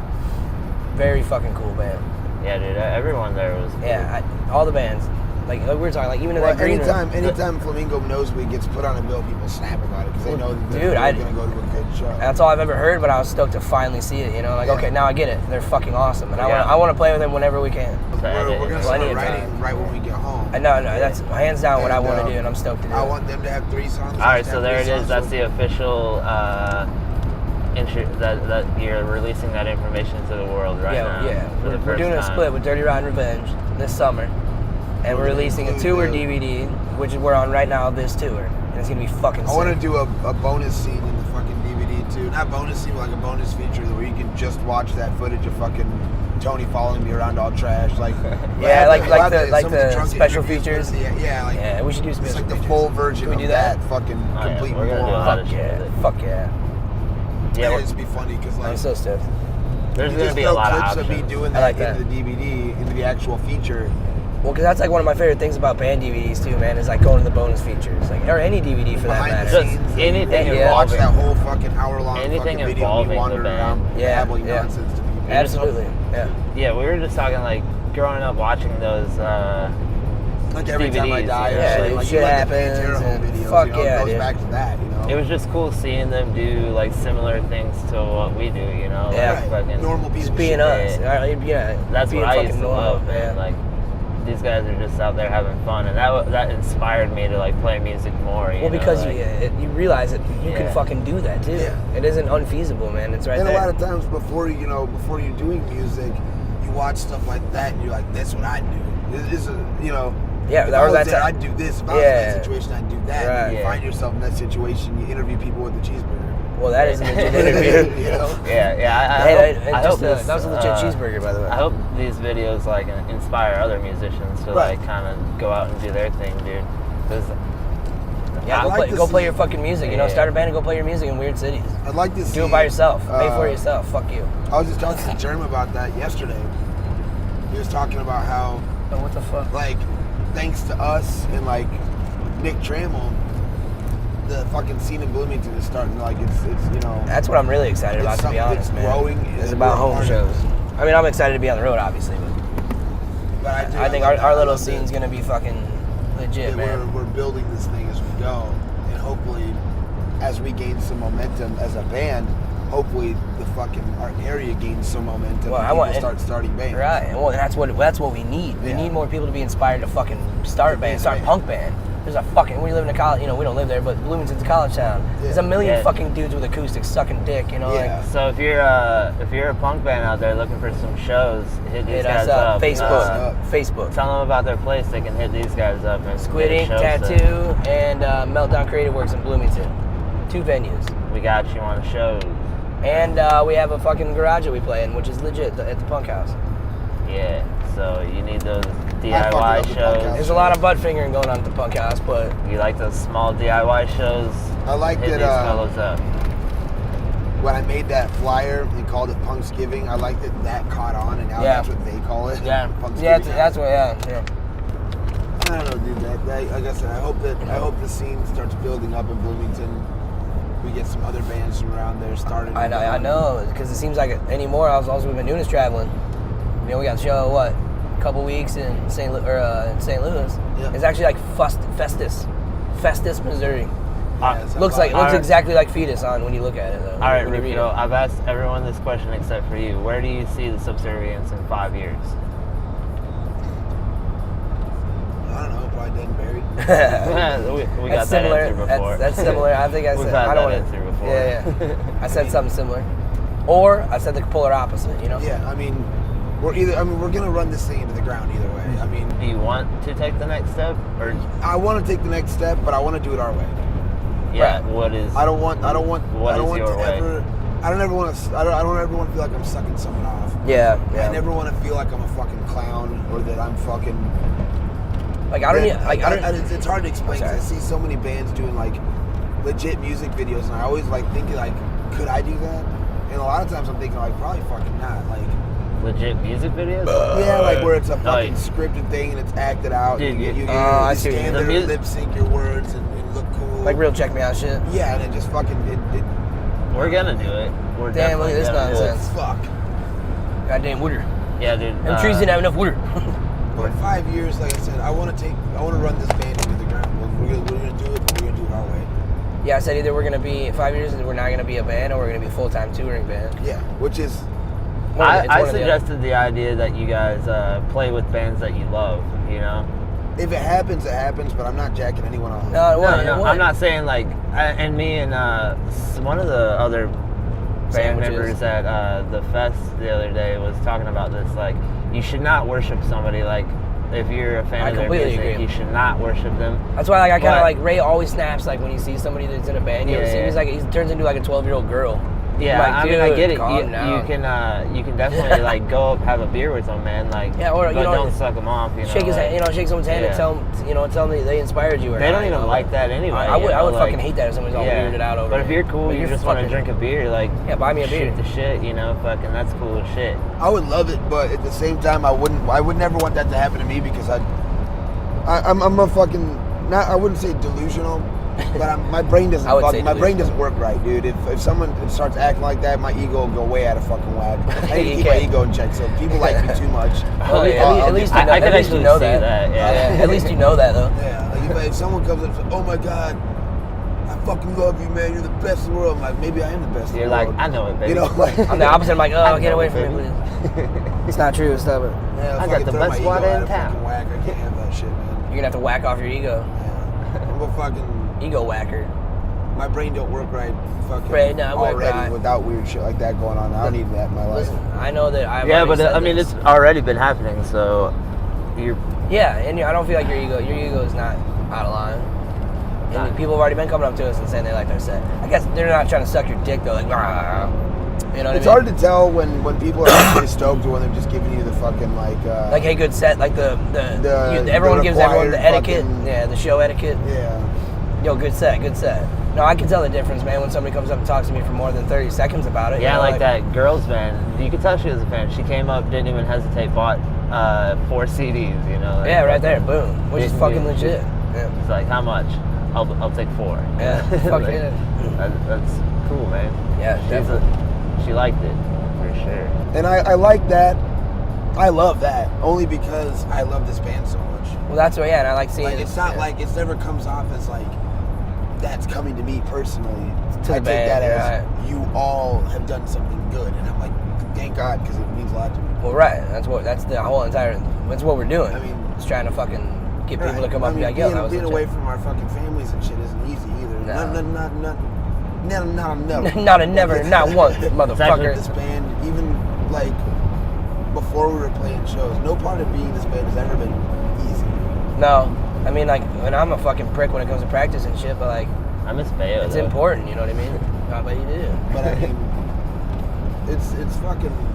Very fucking cool band. Yeah, dude, everyone there was cool. Yeah, all the bands. Like we were talking, like even in Well, that green room. anytime Flamingo Nosebleed gets put on a bill, people snap about it because they know that Dude, they're I- going to go to a good show. That's all I've ever heard, but I was stoked to finally see it. You know, like Yeah. okay, now I get it. They're fucking awesome, and Yeah. I want to play with them whenever we can. We're going to start Plenty of writing time. right when we get home. No, that's hands down what I And, want to do, and I'm stoked to do I it. want them to have 3 songs. All right, so there it is. That's the official that you're releasing that information to the world right now. Yeah. for the We're first doing a time. split with Dirty Rotten Revenge this summer, and we're releasing a tour DVD, which we're on right now. This tour, and it's gonna be fucking I sick. want to do a bonus scene in the fucking DVD too. Not bonus scene, but like a bonus feature where you can just watch that footage of fucking Tony following me around all trash. Like Yeah, like we'll have the some of drunk special interviews, features. but Yeah, like Yeah, we should do some. it's like the features. full version Can we of do that? fucking Oh, yeah, complete we're gonna do a moron. lot of Fuck shit yeah! with it. Fuck yeah! Yeah, Yeah, we're- it'd be funny because like I'm so stoked. there's you gonna just be a throw lot of clips of options. me doing I that like into that. the DVD, into the actual feature. Well, because that's like one of my favorite things about band DVDs too, man. Is like going to the bonus features, like or any DVD for that Behind the matter. Just scenes, anything you Yeah. watch involving. that whole fucking hour-long Anything fucking video of involving me the wandering band. around Yeah, babbling yeah. nonsense to people. Absolutely, yeah. Yeah, we were just talking like growing up watching those. Like every time I DVDs, die, yeah, or shit, dude, like shit you like the happens, Pantera and videos, fuck you know, yeah, it goes dude. back to that, you know. It was just cool seeing them do like similar things to what we do, you know? Yeah. Like, fucking, normal people. Just being shit. us, yeah. That's being what I fucking used to normal, love, man. yeah. Like these guys are just out there having fun, and that inspired me to like play music more. Well, because like, you realize that you can Yeah. fucking do that too. Yeah. It isn't unfeasible, man. It's right And there. a lot of times before you're doing music, you watch stuff like that, and you're like, "That's what I do." It's Yeah, if or I was that's there, a- I'd do this. If I was in Yeah. that situation, I'd do that. Right. And you Yeah. find yourself in that situation, you interview people with a cheeseburger. Well, that is a legit interview. You know? I hope this, that was a legit cheeseburger, by the way. I hope these videos like inspire other musicians to Right. like kind of go out and do their thing, dude. Because Yeah, I'd go, like play, to go play see- your fucking music. You know, Yeah. start a band and go play your music in weird cities. I'd like to see. Do it by yourself. Pay for it uh, yourself. Fuck you. I was just talking to Jeremy about that yesterday. He was talking about how, Oh, what the fuck? like, thanks to us and like Nick Trammell, the fucking scene in Bloomington is starting to, like, it's you know. That's what I'm really excited It's about, to be something honest, that's man. growing, It's and about we're home part of shows. I mean, I'm excited to be on the road, obviously, but But I think love that. our I little love that- scene's gonna be fucking legit, that man. we're building this thing as we go, and hopefully, as we gain some momentum as a band, hopefully our area gains some momentum. Well, and I people want- start starting bands. Right, and well, that's what we need. We Yeah. need more people to be inspired to fucking start a band, Yeah, start a yeah. punk band. There's a fucking, we live in a college, you know, we don't live there, but Bloomington's a college town. There's a million Yeah. fucking dudes with acoustics sucking dick, you know, Yeah. like. so if you're a punk band out there looking for some shows, hit these Hit guys us up, up. Facebook, Facebook. Tell them about their place. They can hit these guys up and Squid get a Ink show set. Tattoo and Meltdown Creative Works in Bloomington. 2 venues. We got you on shows. And we have a fucking garage that we play in, which is legit at the Punk House. Yeah. So you need those fucking DIY love the Punk shows. House. There's a lot of butt fingering going on at the Punk House, but You like those small DIY shows? I like hit that, these fellows up. When I made that flyer and called it Punksgiving, I like that caught on, and now Yeah. that's what they call it. yeah, Punksgiving. yeah, that's what, yeah. I don't know, dude. Like I said, I hope the scene starts building up in Bloomington. we get some other bands from around there started. I know, because it seems like anymore. We've been doing is traveling. You know, we got a show a couple weeks in St. Louis. Yeah. It's actually like Festus, Missouri. Yeah, so Looks exactly like Fetus on when you look at it. Though, All right, when you read Rufio, it. I've asked everyone this question except for you. Where do you see the Subservients in 5 years? I don't know, probably dead and buried. we got that answer before. That's similar. I think I We've said. had I don't that want answer before. Yeah. I said something similar, or I said the polar opposite. You know. Yeah, I mean, we're gonna run this thing into the ground either way. I mean, Do you want to take the next step, or I want to take the next step, but I want to do it our way. yeah? Right. What is? I don't want What to is your way? ever. I don't ever want to. I don't ever want to feel like I'm sucking someone off. Yeah. I never want to feel like I'm a fucking clown or that I'm fucking. Like I don't. It's hard to explain. 'Cause I see so many bands doing like legit music videos, and I always like thinking like, could I do that? And a lot of times I'm thinking like, probably fucking not. Like, Legit music videos? yeah, like where it's a fucking yeah. scripted thing and it's acted out. Dude, and you I see what you stand mean. there and lip sync your words and look cool. Like real check me out shit. Yeah, and it just fucking it We're gonna do it. We're Damn, look definitely at this gonna do it. nonsense. fuck. Goddamn water. Yeah, dude. Them trees didn't have enough water. But in 5 years, like I said, I want to run this band into the ground. We're gonna do it, but we're gonna do it our way. Yeah, I said either we're gonna be 5 years and we're not gonna be a band, or we're gonna be a full-time touring band. Yeah, which is I suggested the idea that you guys play with bands that you love. You know? if it happens, it happens. But I'm not jacking anyone off. No, it wouldn't, it No, wouldn't. I'm not saying like. And me and one of the other band Sandwiches. members at the fest the other day was talking about this. Like, you should not worship somebody. Like, if you're a fan I of their completely music, agree. you should not worship them. That's why, like, I kind of But- like Ray always snaps like when he sees somebody that's in a band. You ever see him? He's like he turns into like a 12-year-old girl. Yeah, Like, I mean, I dude, get it. calm You down. can definitely like go up, have a beer with some man, like, Yeah, or, you but know, don't suck them off. You know, Shake his like, hand, shake someone's hand and yeah. tell them they inspired you. Or They not, don't you even know, like that anyway. I would, you know, like, fucking hate that if somebody's all weirded out over. But if it. you're cool, But you just want to fucking- drink a beer, like, Yeah, buy me a beer. shoot the shit, you know, fucking that's cool as shit. I would love it, but at the same time, I would never want that to happen to me because I'm a fucking not. I wouldn't say delusional, but my brain doesn't. I would say my brain delusional. doesn't work right, dude. If someone starts acting like that, my ego will go way out of fucking whack. I need to You keep my can't. ego in check. So if people like me too much. Well, at least you know, I could at least you actually know see that. that, yeah. At least you know that though. Yeah, like if someone comes up and says, "Oh my god, I fucking love you, man. You're the best in the world." I'm like, maybe I am the best in You're the like, world. I know it, baby. You know, like I'm the opposite. I'm like, I oh, get know away it, from me, baby. please. It's not true. Stop it. yeah, I got fucking the throw best my ego water out in of town. fucking whack. I can't have that shit, man. You're gonna have to whack off your ego. Yeah. I'm a fucking. Ego whacker. My brain don't work right. Fucking Brain not work already right. without weird shit like that going on. I don't need that in my life. Listen, I know that I've Yeah, already but said I mean, this. it's already been happening, so you're. Yeah, and I don't feel like your ego is not out of line. And people have already been coming up to us and saying they liked our set. I guess they're not trying to suck your dick though, like, "Rah." You know what It's I mean? hard to tell when people are actually stoked or when they're just giving you the fucking like. Like, hey, good set. Like everyone gives everyone the required etiquette. fucking- Yeah, the show etiquette. Yeah. Yo, good set, good set. No, I can tell the difference, man, when somebody comes up and talks to me for more than 30 seconds about it. Yeah, you know, like that girl's band. You could tell she was a fan. She came up, didn't even hesitate, bought 4 CDs. You know. Like, Yeah, right there, boom. Which is Yeah, fucking yeah. legit. Yeah. It's like, how much? I'll take 4. Yeah, fuck Like, yeah. That's cool, man. Yeah, definitely. She liked it for sure. And I like that. I love that only because I love this band so much. Well, that's what, yeah, and I like seeing Like it's not yeah. like it never comes off as like that's coming to me personally. To I the take band, that as right. you all have done something good, and I'm like, thank God, because it means a lot to me. Well, right. That's the whole entire. That's what we're doing. I mean, it's trying to fucking get people to Right. come up I mean, and be like, yo, that was being legit. away from our fucking families and shit isn't easy either. No. No. Not a never, not one, With motherfucker. this band, even like before we were playing shows, no part of being this band has ever been easy. No, I mean, like, and I'm a fucking prick when it comes to practice and shit, but like, I miss Bayo. it's though. important, you know what I mean? I bet you do. But I mean, it's fucking.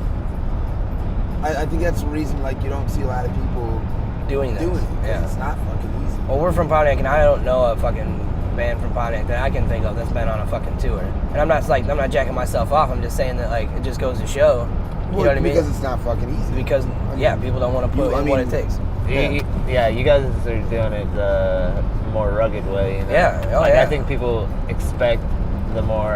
I think that's the reason like you don't see a lot of people Doing this. doing it. 'Cause Yeah. It's not fucking easy. Well, we're from Pontiac, and I don't know a fucking band from Pontiac that I can think of that's been on a fucking tour. And I'm not jacking myself off. I'm just saying that like it just goes to show. You know what I mean? Because it's not fucking easy. Because yeah, people don't want to put in what it takes. Yeah, you guys are doing it the more rugged way. You know? Yeah, oh, like, yeah. I think people expect the more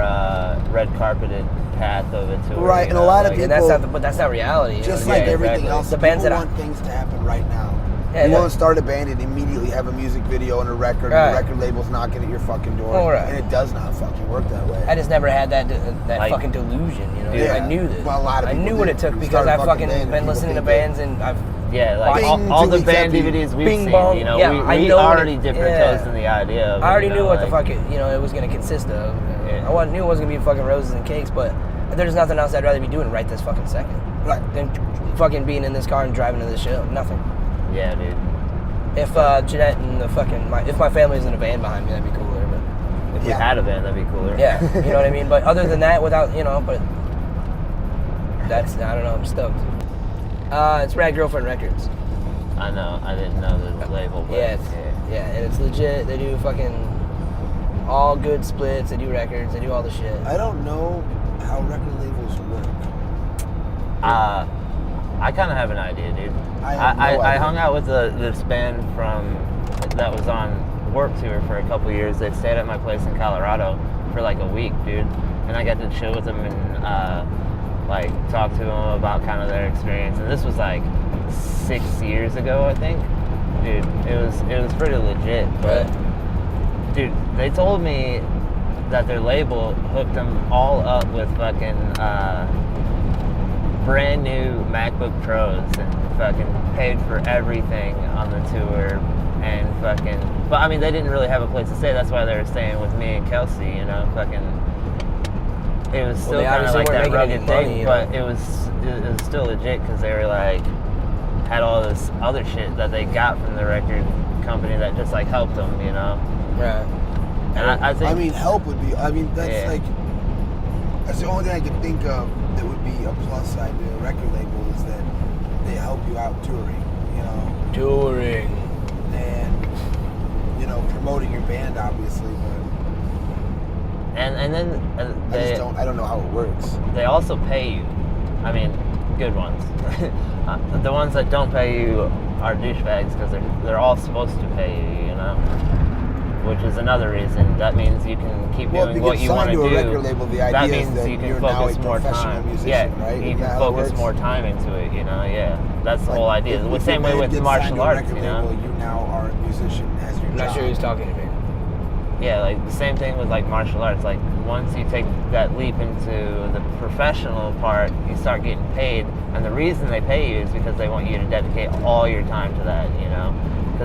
red carpeted path of it to where, Right, you and a know, lot of like, And people- that's not reality. You Just know? like Yeah, everything exactly. else, The bands people that want things to happen right now. Yeah, You yeah. won't start a band and immediately have a music video and a record, Right. and the record label's knocking at your fucking door. Oh, right. And it does not fucking work that way. I just never had that Like- fucking delusion, you know. Yeah. I knew this. Well, a lot of I people knew what do. it took You because start a I've fucking fucking band and been people listening to think that- bands and I've Yeah, like Bing, all 2 the weeks band after DVDs we've Bing seen, bong. you know, Yeah, I we know what already it- dipped our yeah. toes in the idea of it, I already you knew know, what the like- fuck it was gonna consist of. Yeah. I knew it wasn't gonna be fucking roses and cakes, but there's nothing else I'd rather be doing right this fucking second Right. than fucking being in this car and driving to this show. Nothing. Yeah, dude. If Jeanette and if my family was in a van behind me, that'd be cooler. But If we Yeah. had a band, that'd be cooler. yeah, you know what I mean. But other than that, without but I don't know. I'm stoked. It's Rad Girlfriend Records. I know. I didn't know the label, but Yeah, and it's legit. They do fucking all good splits. They do records. They do all the shit. I don't know how record labels work. I kind of have an idea, dude. I have no I idea. hung out with this band that was on Warped Tour for a couple years. They stayed at my place in Colorado for like a week, dude. And I got to chill with them and like talk to them about kind of their experience. And this was like 6 years ago, I think. Dude, it was pretty legit. But dude, they told me that their label hooked them all up with fucking brand new MacBook Pros and fucking paid for everything on the tour and fucking. But I mean, they didn't really have a place to stay. That's why they were staying with me and Kelsey. You know, fucking. It was still they kind of obviously like that weren't making rugged any money, thing, you but know? it was still legit because they were like had all this other shit that they got from the record company that just like helped them. You know, Right. and I think. I mean, help would be. I mean, that's Yeah. like. That's the only thing I can think of that would be a plus side to a record label is that they help you out touring, you know, Touring. and promoting your band, obviously. But and then I don't know how it works. they also pay you. I mean, good ones. The ones that don't pay you are douchebags because they're all supposed to pay you, you know. Which is another reason. That means you can keep Well, doing if what you you get want signed to to do. a record label, the that idea is means that you can you're now focus a more professional time. musician, Yeah, right? you Isn't can that how it focus works? more time into it. You know, yeah. That's the Like, whole idea. if The your same way band with gets signed martial to a arts, record you know. label, you now are a musician as your I'm job. not sure who's talking to me. Yeah, like the same thing with like martial arts. Like once you take that leap into the professional part, you start getting paid, and the reason they pay you is because they want you to dedicate all your time to that. You know,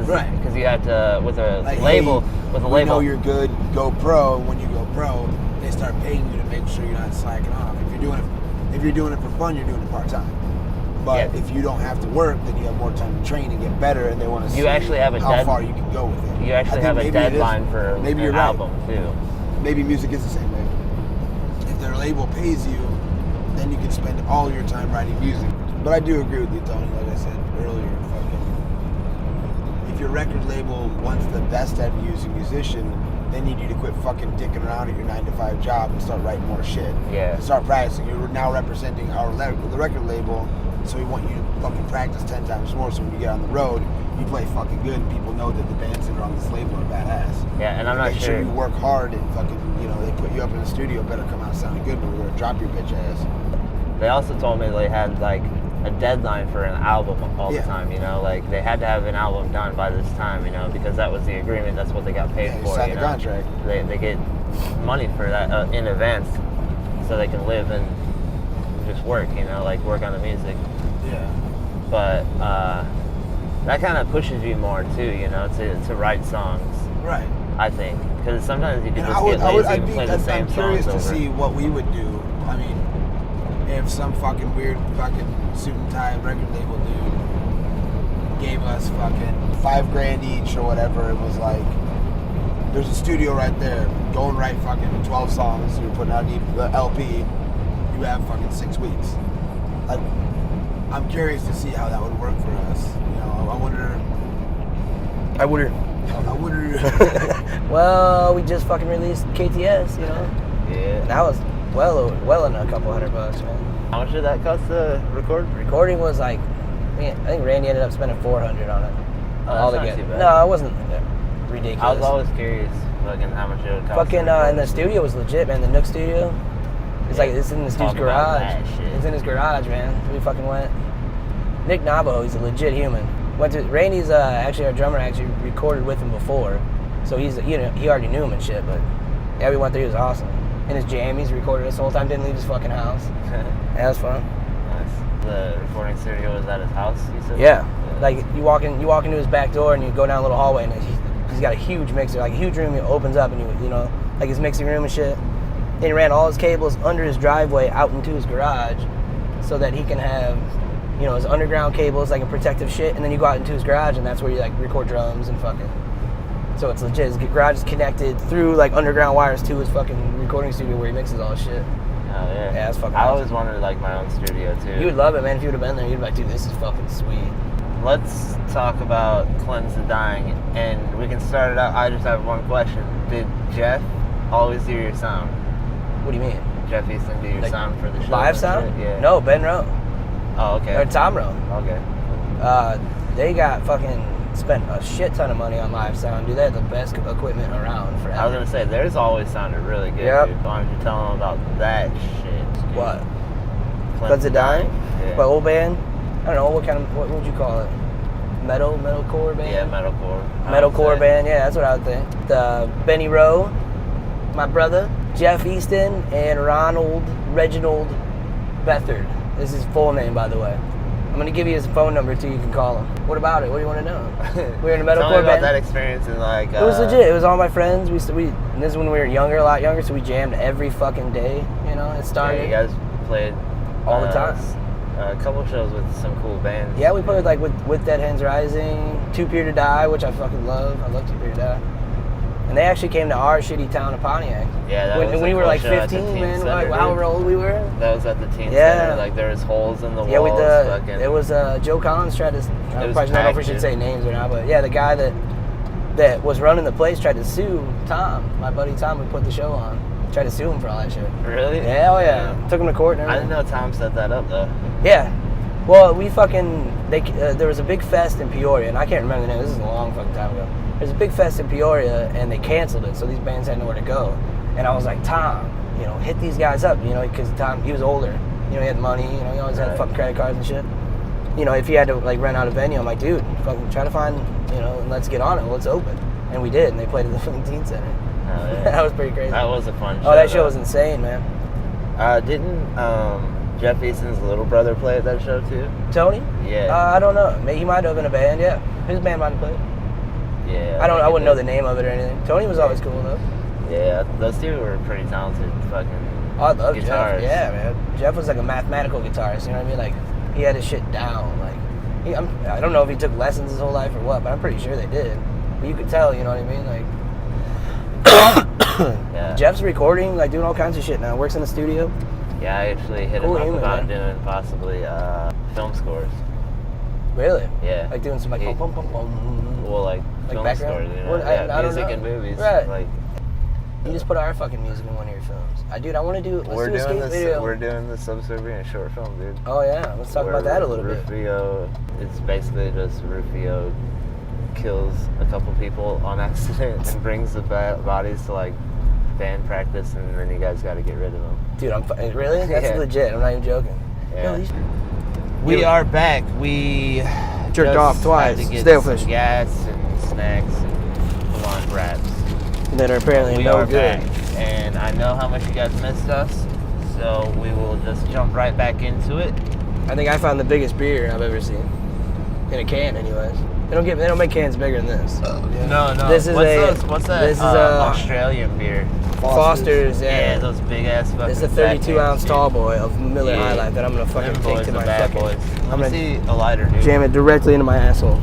Right. Because you have to with a Like, label. hey, With a we label, know you're good, go pro. And when you go pro, they start paying you to make sure you're not slacking off. If you're doing it for fun, you're doing it part time. But Yeah. if you don't have to work, then you have more time to train and get better, and they want to see You actually have a how far you can go with it. you actually I think have a maybe it is. deadline for Maybe an you're right. album too. Maybe music is the same way. If their label pays you, then you can spend all your time writing music. But I do agree with you, Tony. Like I said earlier, if your record label wants the best at you as a musician, they need you to quit fucking dicking around at your 9-to-5 job and start writing more shit. Yeah. And start practicing. You're now representing the record label, so we want you to fucking practice 10 times more. So when you get on the road, you play fucking good, and people know that the bands that are on this label are badass. Yeah, and I'm not Make sure. you work hard and fucking, they put you up in the studio, better come out sounding good, but we're gonna drop your bitch ass. They also told me they had like a deadline for an album all the Yeah. time. You know, like they had to have an album done by this time. You know, because that was the agreement. That's what they got paid Yeah, you for. signed you the know? contract. They get money for that in advance, so they can live and just work. You know, like work on the music. Yeah. But that kind of pushes you more too. You know, to write songs. Right. I think because sometimes you can And just get lazy and play the I'm same curious songs to over. see what we would do. I mean, if some fucking weird fucking suit and tie record label dude gave us fucking $5,000 each or whatever, it was like, there's a studio right there. Go and write fucking 12 songs. You're putting out the LP. You have fucking 6 weeks. I'm curious to see how that would work for us. I wonder. Well, we just fucking released KTS, Yeah. That was well in a couple $100, man. How much did that cost to record? Recording was like, I think Randy ended up spending $400 on it. Oh, that's not too bad. No, it wasn't ridiculous. I was always curious fucking how much it would cost. Fucking and the studio was legit, man. The Nook studio. It's like it's in this dude's Talk about garage. that shit. It's in his garage, man. We fucking went. Nick Navajo, he's a legit human. Went to Randy's actually our drummer actually recorded with him before, so he already knew him and shit. But yeah, we went there. He was awesome. In his jammies, recorded us the whole time. Didn't leave his fucking house. Yeah, that was fun. Nice. The recording studio was at his house, you said? Yeah. Like you walk into his back door and you go down a little hallway and he's got a huge mixer, like a huge room. He opens up and you know, like his mixing room and shit. And he ran all his cables under his driveway out into his garage, so that he can have, you know, his underground cables like a protective shit. And then you go out into his garage and that's where you like record drums and fucking. So it's legit. His garage is connected through like underground wires to his fucking recording studio where he mixes all his shit. Oh yeah. Yeah, it's fucking. I awesome. always wanted like my own studio too. You would love it, man. If you would have been there, you'd be like, dude, this is fucking sweet. Let's talk about Cleanse the Dying, and we can start it out. I just have one question. Did Jeff always do your sound? What do you mean? Jeff Easton do your Like, sound for the show? Live and sound? shit? Yeah. No, Ben Rowe. Oh, okay. Or Tom Rowe. Okay. They got fucking spent a shit ton of money on live sound. Dude, they had the best equipment around forever. I was gonna say, theirs always sounded really good. Yep. Dude. Why don't you tell them about that shit? Dude? What? Cleanse the Dying? Yeah. What old band? I don't know, what would you call it? Metalcore band? Yeah, metalcore. Metalcore band, yeah, that's what I would think. The Benny Rowe, my brother, Jeff Easton, and Ronald Reginald Bethard. This is his full name, by the way. I'm gonna give you his phone number too. You can call him. What about it? What do you want to know? We're in a metalcore Tell me about band. that experience and like. It was legit. It was all my friends. And this is when we were younger, a lot younger, so we jammed every fucking day. You know, it started. Yeah, you guys played all the time. A couple shows with some cool bands. Yeah, we played like with Dead Hands Rising, Two Peer to Die, which I fucking love. I love Two Peer to Die. And they actually came to our shitty town of Pontiac. Yeah, that when, was when a we were cool like show at the 15, Teen man. Center, Like, dude. however old we were. That was at the Teen Yeah. Center. Like there was holes in the walls. Yeah, with the fucking, it was Joe Collins tried to. I was probably don't know if we packed, should dude. say names or not, but yeah, the guy that was running the place tried to sue Tom, my buddy Tom, who put the show on. Tried to sue him for all that shit. Really? Yeah, oh yeah. Took him to court and I everything. didn't know Tom set that up though. Yeah. Well, we fucking there was a big fest in Peoria, and I can't remember the name. This is a long fucking time ago. There's a big fest in Peoria, and they canceled it, so these bands had nowhere to go. And I was like, Tom, you know, hit these guys up, you know, because Tom, he was older. You know, he had money. You know, he always had Right. fucking credit cards and shit. You know, if he had to like rent out a venue, I'm like, dude, fucking try to find, you know, and let's get on it. Let's open. And we did, and they played at the fucking Teen Center. Oh, yeah. That was pretty crazy. That was a fun show. Oh, that show though. was insane, man. Didn't Jeff Easton's little brother play at that show too? Tony? Yeah. I don't know. He might have been a band. Yeah, his band might have played. Yeah. I think wouldn't it know did. the name of it or anything. Tony was always cool though. Yeah, those two were pretty talented fucking Oh, I love Jeff. guitarists. Yeah, man. Jeff was like a mathematical guitarist. You know what I mean? Like he had his shit down. Like I don't know if he took lessons his whole life or what, but I'm pretty sure they did. But you could tell. You know what I mean? Like Yeah. Jeff's recording, like doing all kinds of shit now. Works in the studio. Yeah, I actually hit Cool him up human, about man. doing possibly film scores. Really? Yeah. Like doing some like He- bum bum bum. Well, like film background? scores, you know? What? I Yeah, don't music know. and movies. Right. Like You just put our fucking music in one of your films. I want to do. Let's we're do a doing skate this. video. We're doing the Subservient short film, dude. Oh yeah, let's talk about that a little bit. Rufio, it's basically just Rufio kills a couple people on accident and brings the bodies to like band practice, and then you guys got to get rid of them. Dude, really? That's Yeah. legit. I'm not even joking. Yeah. Yo, these- We are back. We Jerked just off twice. Had to get Stale some fish. gas and snacks and blunt wraps. that are apparently We no are good. back, and I know how much you guys missed us, so we will just jump right back into it. I think I found the biggest beer I've ever seen in a can, anyways. They don't make cans bigger than this. No. This is what's that? this is Australian beer. Foster's, Yeah, yeah. those big ass fucking. This is a fat 32 ounce cans, dude. tall boy of Miller Yeah. High Life that I'm gonna fucking Them take boys to are my bad fucking. boys. I'm Let me gonna see a lighter, dude. jam it directly into my asshole.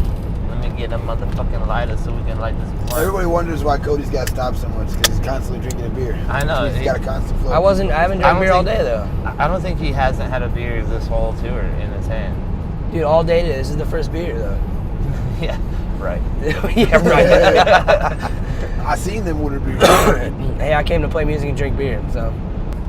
Let me get a motherfucking lighter so we can light this blunt. Everybody wonders why Cody's got stopped so much because he's constantly drinking a beer. I know. He's got a constant flow. I haven't I drank don't beer all think- day though. I don't think he hasn't had a beer this whole tour in his hand. Dude, all day today. This is the first beer though. Yeah, right. Yeah, right. I seen them with a beer. Hey, I came to play music and drink beer. So,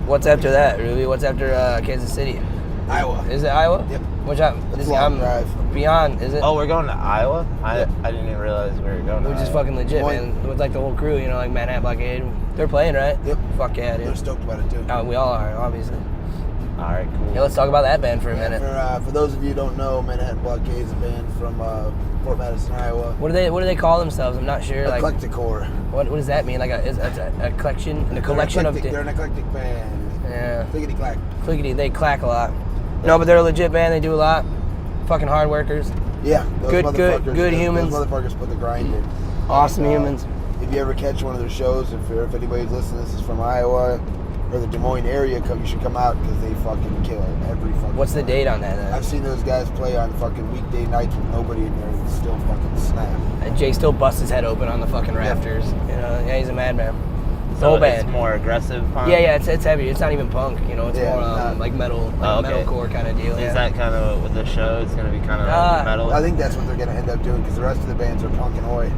what's after that, Ruby? What's after Kansas City? Iowa. Is it Iowa? Yep. Which I, It's a long drive. beyond, is it? Oh, we're going to Iowa? I didn't even realize we were going to Which is Iowa. fucking legit, man. With like the whole crew, you know, like Manhattan Blockade. They're playing, right? Yep. Fuck yeah, They're dude. stoked about it too. We all are, obviously. All right, cool. Yeah, let's talk about that band for a minute. For those of you who don't know, Manhattan Blockade is a band from Fort Madison, Iowa. What do they call themselves? I'm not sure. Like, Eclectic core. what does that mean? Like a collection, a collection They're an eclectic band. Yeah. Clickety clack. Clickety, they clack a lot. No, but they're a legit band. They do a lot. Fucking hard workers. Yeah. Those Good motherfuckers- humans. Those motherfuckers put the grind in. Awesome And, humans. If you ever catch one of their shows, if anybody's listening, this is from Iowa or the Des Moines area, you should come out because they fucking kill it every fucking. What's the time. date on that? I've seen those guys play on fucking weekday nights with nobody in there and still fucking snap. And Jay still busts his head open on the fucking rafters. You know, yeah, he's a madman. The So whole it's band. more aggressive punk? Yeah, it's heavy. It's not even punk. You know, it's Yeah, more not- like metal, Oh, okay. metalcore kind of deal. Is Yeah. that kind of what the show is going to be kind of metal? I think that's what they're gonna end up doing because the rest of the bands are punk and oi.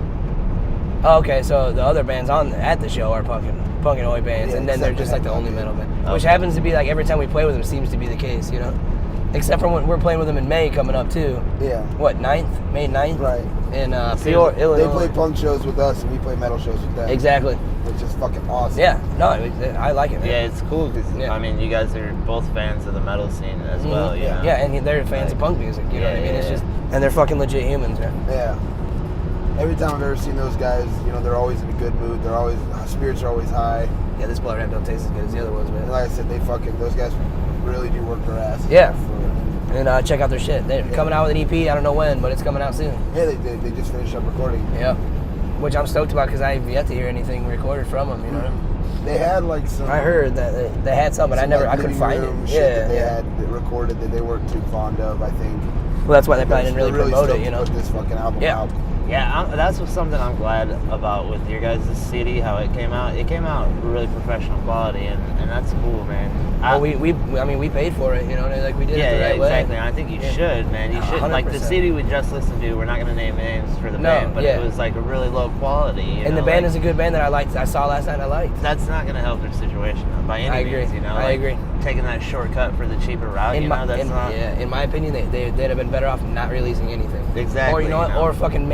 Oh, okay, so the other bands at the show are punk and oi bands, Yeah, and then they're except just like the only Manhattan metal Blockade. band, which Okay. happens to be like every time we play with them seems to be the case, you know. Except for when we're playing with them in May coming up too. Yeah. What, 9th? May 9th? Right. In See, Peoria, they Illinois. play punk shows with us and we play metal shows with them. Exactly. Which is fucking awesome. Yeah. No, I like it, man. Yeah, it's cool because, Yeah. I mean, you guys are both fans of the metal scene as well, you know? Yeah, and they're fans of punk music, you know what I mean? It's just, and they're fucking legit humans, man. Yeah. Every time I've ever seen those guys, you know, they're always in a good mood. They're always, spirits are always high. Yeah, this blood rap don't taste as good as the other ones, And man. like I said, those guys really do work their asses Yeah. off. And check out their shit. They're coming out with an EP. I don't know when, but it's coming out soon. Yeah, they just finished up recording. Yeah. Which I'm stoked about because I've yet to hear anything recorded from them, you know? They had like some. I heard that they had some, but some, I like, couldn't living find room it. shit Yeah, that they yeah. had that recorded that they weren't too fond of, I think. Well, that's why they probably didn't They're really promote it, stoked you to know? Put this fucking album Yeah. out. Yeah, that's something I'm glad about with your guys' CD, how it came out. It came out really professional quality, and that's cool, man. Well, we paid for it, you know? Like, we did it the right way. exactly. And I think you should, man. You should. Like the 100%. CD we just listened to, we're not going to name names for the No, band, but yeah. it was like a really low quality. You And know, the band like, is a good band that I liked. I saw last night and I liked. That's not going to help their situation by any I means, agree. you know? I Like, agree. Taking that shortcut for the cheaper route, In my opinion, they'd have been better off not releasing anything. Exactly, Or you know what? you know. Or fucking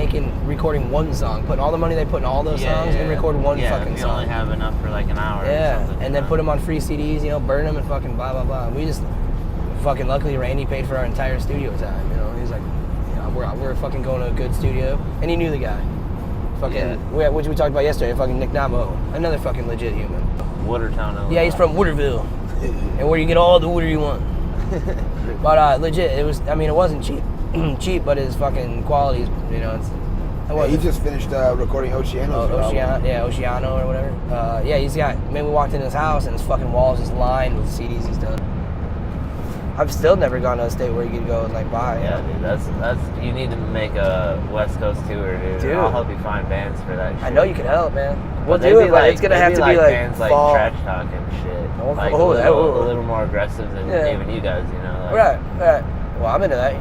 recording one song, putting all the money they put in all those songs and record one fucking you song. only have enough for like an hour. Yeah, or something, and you then know? put them on free CDs, you know, burn them and fucking blah blah blah. We just fucking luckily Randy paid for our entire studio time. You know, he's like, yeah, we're fucking going to a good studio, and he knew the guy. Fucking, which we talked about yesterday. Fucking Nick Navajo, another fucking legit human. Watertown, Illinois. Yeah, he's from Woodardville, and where you get all the water you want. But legit, it was. I mean, it wasn't cheap, but his fucking qualities, you know, it's. He just finished recording Oceano's album. Oceano or whatever. Yeah, he's got. Man, we walked into his house and his fucking walls just lined with CDs he's done. I've still never gone to a state where you could go and like buy. Yeah, dude, that's you need to make a West Coast tour, dude. I'll help you find bands for that shit. I know you can help, man. We'll they'd do be it, but like, it's gonna they'd have to be like bands fall. like Trash Talk and shit. Oh, Like oh, a that little, would- a little more aggressive than Yeah. even you guys, you know. Like, Right. Well, I'm into that.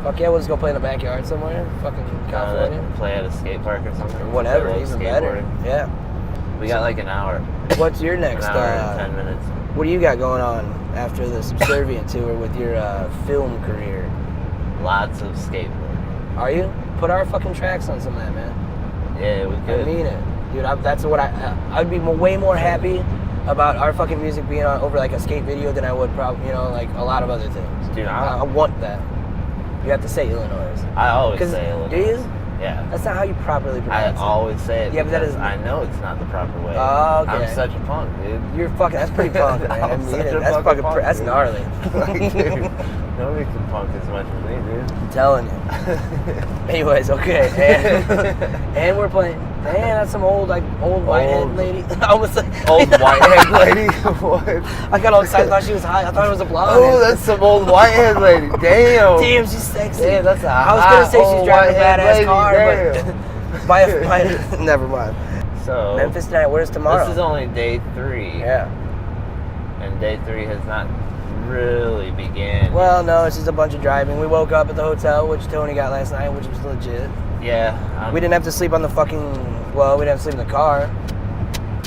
Fuck yeah, we'll just go play in the backyard somewhere, fucking California. Play at a skate park or something. Or whatever, Like even better. skateboarding. Yeah. We got like an hour. What's your next? An hour and 10 minutes. What do you got going on after the Subservient tour with your film career? Lots of skateboarding. Are you? Put our fucking tracks on some of that, man. Yeah, we could. I mean it, dude. That's what I'd be way more happy about our fucking music being on over like a skate video than I would probably, you know, like a lot of other things. Dude, I want that. You have to say Illinois. I always say Illinois. Do you? Yeah. That's not how you properly I pronounce it. always say it. Yeah, but that because is- I know it's not the proper way. Oh, okay. I'm such a punk, dude. You're fucking. That's pretty punk, man. I'm I mean, such a that's fucking fucking. punk, That's dude. gnarly. Like, dude, nobody can punk as much as me, dude. I'm telling you. Anyways, okay, and we're playing. Man, that's some old whitehead lady. I almost like Old whitehead lady? What? I got all excited. I thought she was high. I thought it was a blonde. Oh, that's some old whitehead lady. Damn. Damn, she's sexy. Damn, that's a I was gonna say hot she's driving a old badass whitehead car, lady. but by never mind. So Memphis tonight. Where's tomorrow? this is only day 3. Yeah. And day 3 has not really began. Well, no, it's just a bunch of driving. We woke up at the hotel, which Tony got last night, which was legit. Yeah. We didn't have to sleep on the fucking. Well, we didn't have to sleep in the car.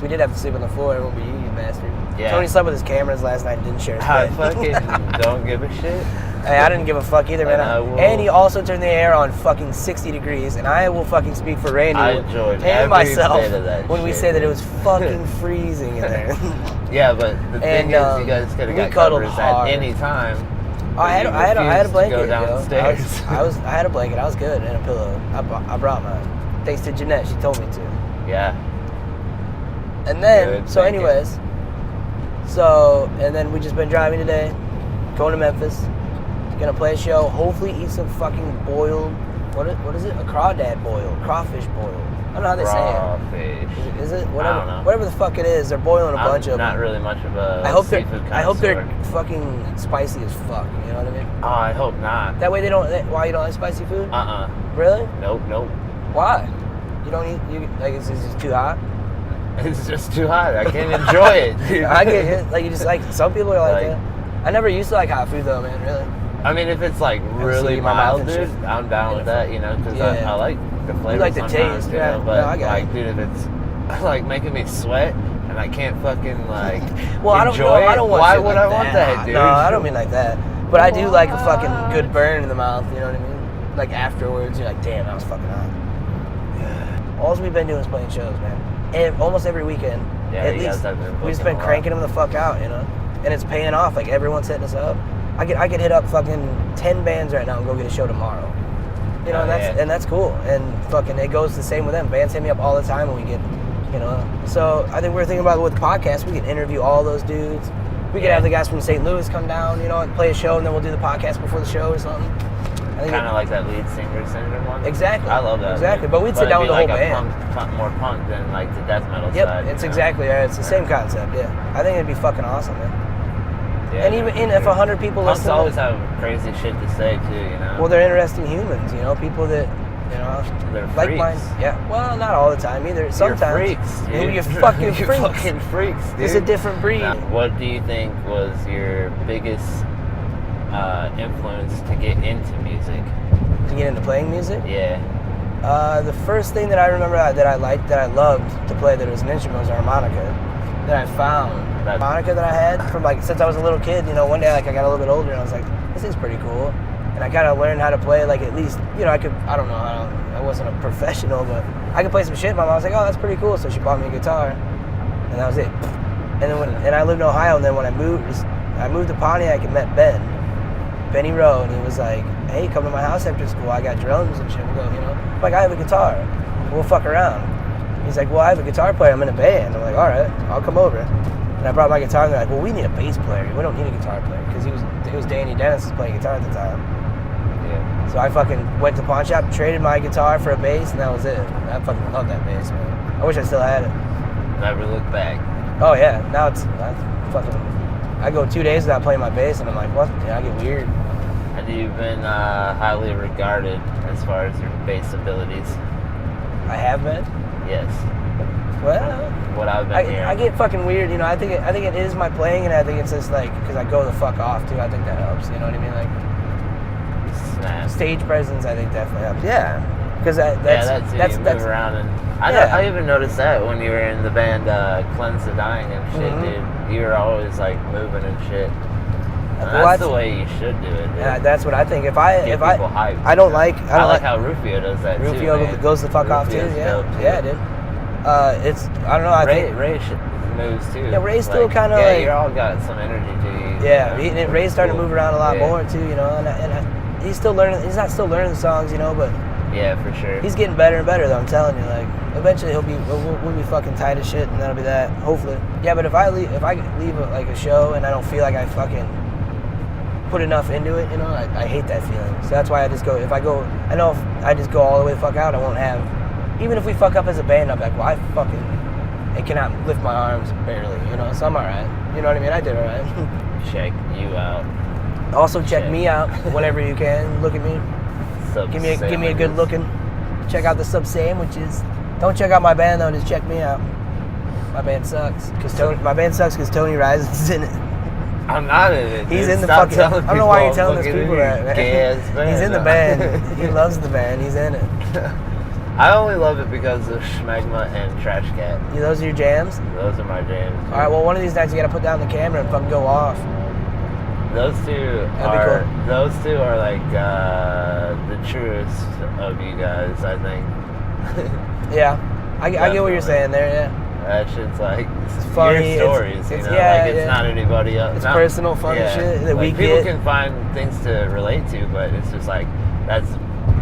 We did have to sleep on the floor. It won't be you, you bastard. Yeah. Tony slept with his cameras last night and didn't share his I bed. fucking don't give a shit. Hey, I didn't give a fuck either, man. And he also turned the air on fucking 60 degrees, and I will fucking speak for Randy I enjoyed and every myself bit of that when we shit, say that it dude. was fucking freezing in there. Yeah, but the thing And, is, you guys could have we got cuddled covers hard. at any time. I had but you a refused blanket. to go yo. downstairs. I had a blanket. I was good, and a pillow. I brought mine. Thanks to Jeanette, she told me to. Yeah. And then, Good so thinking. anyways, and then we just been driving today, going to Memphis, gonna play a show, hopefully eat some fucking boiled, what is it? A crawdad boil, crawfish boil. I don't know how they say Crawfish. it. Is it? I Whatever, don't know. whatever the fuck it is, they're boiling a bunch I'm of not them. really much of a I hope seafood they're connoisseur. fucking spicy as fuck, you know what I mean? Oh, I hope not. That way why you don't like spicy food? Really? Nope. Why? You don't eat, like it's just too hot? It's just too hot. I can't enjoy it, dude. I get it. Like, you just like, some people are like Like- that. I never used to like hot food though, man, really. I mean, if it's like really in my mouth mild, and dude, shit. I'm down with that, you know, because Yeah. I like the flavor like the sometimes, taste, you yeah. know, but No, I get like, it. dude, if it's like making me sweat and I can't fucking like Well, I don't enjoy know. it, I don't want why shit would like I want that, dude? No, I don't mean like that. But I do like a fucking good burn in the mouth, you know what I mean? Like afterwards, you're like, damn, that was fucking hot. All we've been doing is playing shows, man. And almost every weekend. Yeah, at you guys least. have been We've just booking been a lot. cranking them the fuck out, you know? And it's paying off. Like, everyone's hitting us up. I could hit up fucking 10 bands right now and go get a show tomorrow. You know, Oh, and that's cool. And fucking it goes the same with them. Bands hit me up all the time when we get, you know. So I think we're thinking about with the podcast, we can interview all those dudes. We could Yeah. have the guys from St. Louis come down, you know, and play a show, and then we'll do the podcast before the show or something. I think Kind of like that lead singer syndrome one. Exactly. I love that. Exactly. dude. But we'd sit down it'd with the be whole like band. a punk, more punk than like the death metal Yep, side. it's you know? exactly right. It's the same concept, yeah. I think it'd be fucking awesome, man. Yeah, And even if 100 people punks listen, always have crazy shit to say too, you know. well, they're interesting humans, you know, people that, you know, They're like freaks. mine. Yeah. Well, not all the time either. Sometimes. You're freaks, dude. You're fucking You're freaks. fucking freaks, dude. It's a different breed. Now, what do you think was your biggest influence to get into music? To get into playing music. Yeah. The first thing that I remember that I liked, that I loved to play, that was an instrument, was a harmonica. That I found. Harmonica that I had from like since I was a little kid. You know, one day like I got a little bit older and I was like, this is pretty cool. And I kind of learned how to play, like at least, you know, I wasn't a professional, but I could play some shit. My mom was like, oh, that's pretty cool. So she bought me a guitar, and that was it. And then I lived in Ohio, and then when I moved to Pontiac and met Benny Rowe, and he was like, hey, come to my house after school. I got drums and shit. We'll go, you know. I'm like, I have a guitar. We'll fuck around. He's like, well, I have a guitar player. I'm in a band. I'm like, all right, I'll come over. And I brought my guitar, and they're like, well, we need a bass player. We don't need a guitar player, because it was Danny Dennis was playing guitar at the time. Yeah. So I fucking went to pawn shop, traded my guitar for a bass, and that was it. I fucking love that bass, man. I wish I still had it. Never look back. Oh yeah, now I go 2 days without playing my bass, and I'm like, what? Yeah, I get weird. And you've been highly regarded as far as your bass abilities. I have been. Yes. Well, What I've been hearing. I get fucking weird, you know. I think it is my playing, and I think it's just like because I go the fuck off too. I think that helps. You know what I mean? Like Snap. stage presence, I think definitely helps. Yeah, because that's you move around and I even noticed that when you were in the band Cleanse the Dying and shit, Mhm. dude. You were always like moving and shit. And Well, that's the way you should do it, dude. Yeah, that's what I think. Get people hyped. I don't like. I like how Rufio does that too. Rufio man. goes the fuck off too. Rufio's Yeah, dope, too. yeah, dude. It's I don't know. I think Ray moves too. Yeah, Ray's still Like, kinda yeah, like- you all got some energy to you. yeah. you know? Ray's starting to Cool. move around a lot Yeah. more too. You know, and he's still learning. He's not still learning the songs, you know, but Yeah, for sure. he's getting better and better. Though I'm telling you, like eventually we'll be fucking tight as shit, and that'll be that. Hopefully. Yeah, but if I leave a show and I don't feel like I fucking put enough into it, you know, I hate that feeling. So that's why I just go. I know if I just go all the way the fuck out, I won't have. Even if we fuck up as a band, I'm like, well, I cannot lift my arms barely, you know. So I'm alright. You know what I mean? I did alright. Check you out. Also, check me out whenever you can. Look at me. Give me a good looking. Check out the Subservients. Don't check out my band though. Just check me out. My band sucks because Tony Rison's in it. I'm not in it. He's dude. in the Stop fucking. telling I don't know why you're people telling I'm those fucking people in your that. Man. gay-ass band. He's in the No. band. He loves the band. He's in it. I only love it because of Schmegma and Trash Cat. Yeah, those are your jams? Those are my jams. All right, well, one of these nights you gotta put down the camera and fucking go off. Those two That'd be are like the truest of you guys, I think. Yeah, I get what you're saying there, yeah. That shit's like It's funny. your stories, it's, you know? yeah, like it's not anybody else. It's personal, funny shit that we people get. can find things to relate to, but it's just like that's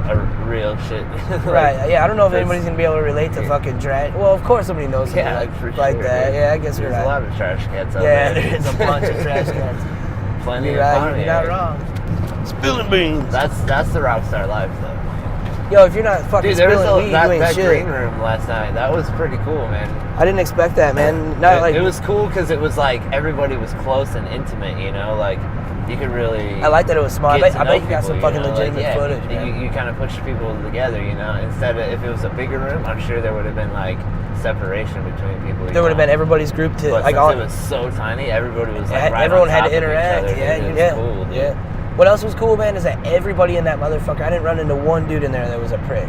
a real shit. Like, Right, yeah, I don't know if that's- anybody's gonna be able to relate to fucking trash. Well, of course somebody knows something for like sure, that. dude. Yeah, I guess you're There's right. a lot of trash cats out Yeah, there. there is a bunch of trash cats. Plenty You're of right, money. you're not wrong. Spilling beans. That's the rock star life, though. Yo, if you're not fucking Dude, there was spilling weed, you ain't that shit. green room last night. That was pretty cool, man. I didn't expect that, man. Not like It was cool because it was like everybody was close and intimate, you know, like you could really. I like that it was small. I get bet to know you got people, some fucking know, legitimate like, footage, man. You kind of push people together, you know. Instead of if it was a bigger room, I'm sure there would have been like separation between people. There would have been everybody's group to But like since all. it was so tiny, everybody was like right Everyone on had top to of each interact. other, Yeah, dude. It was yeah, cool, dude. yeah. What else was cool, man, is that everybody in that motherfucker. I didn't run into one dude in there that was a prick.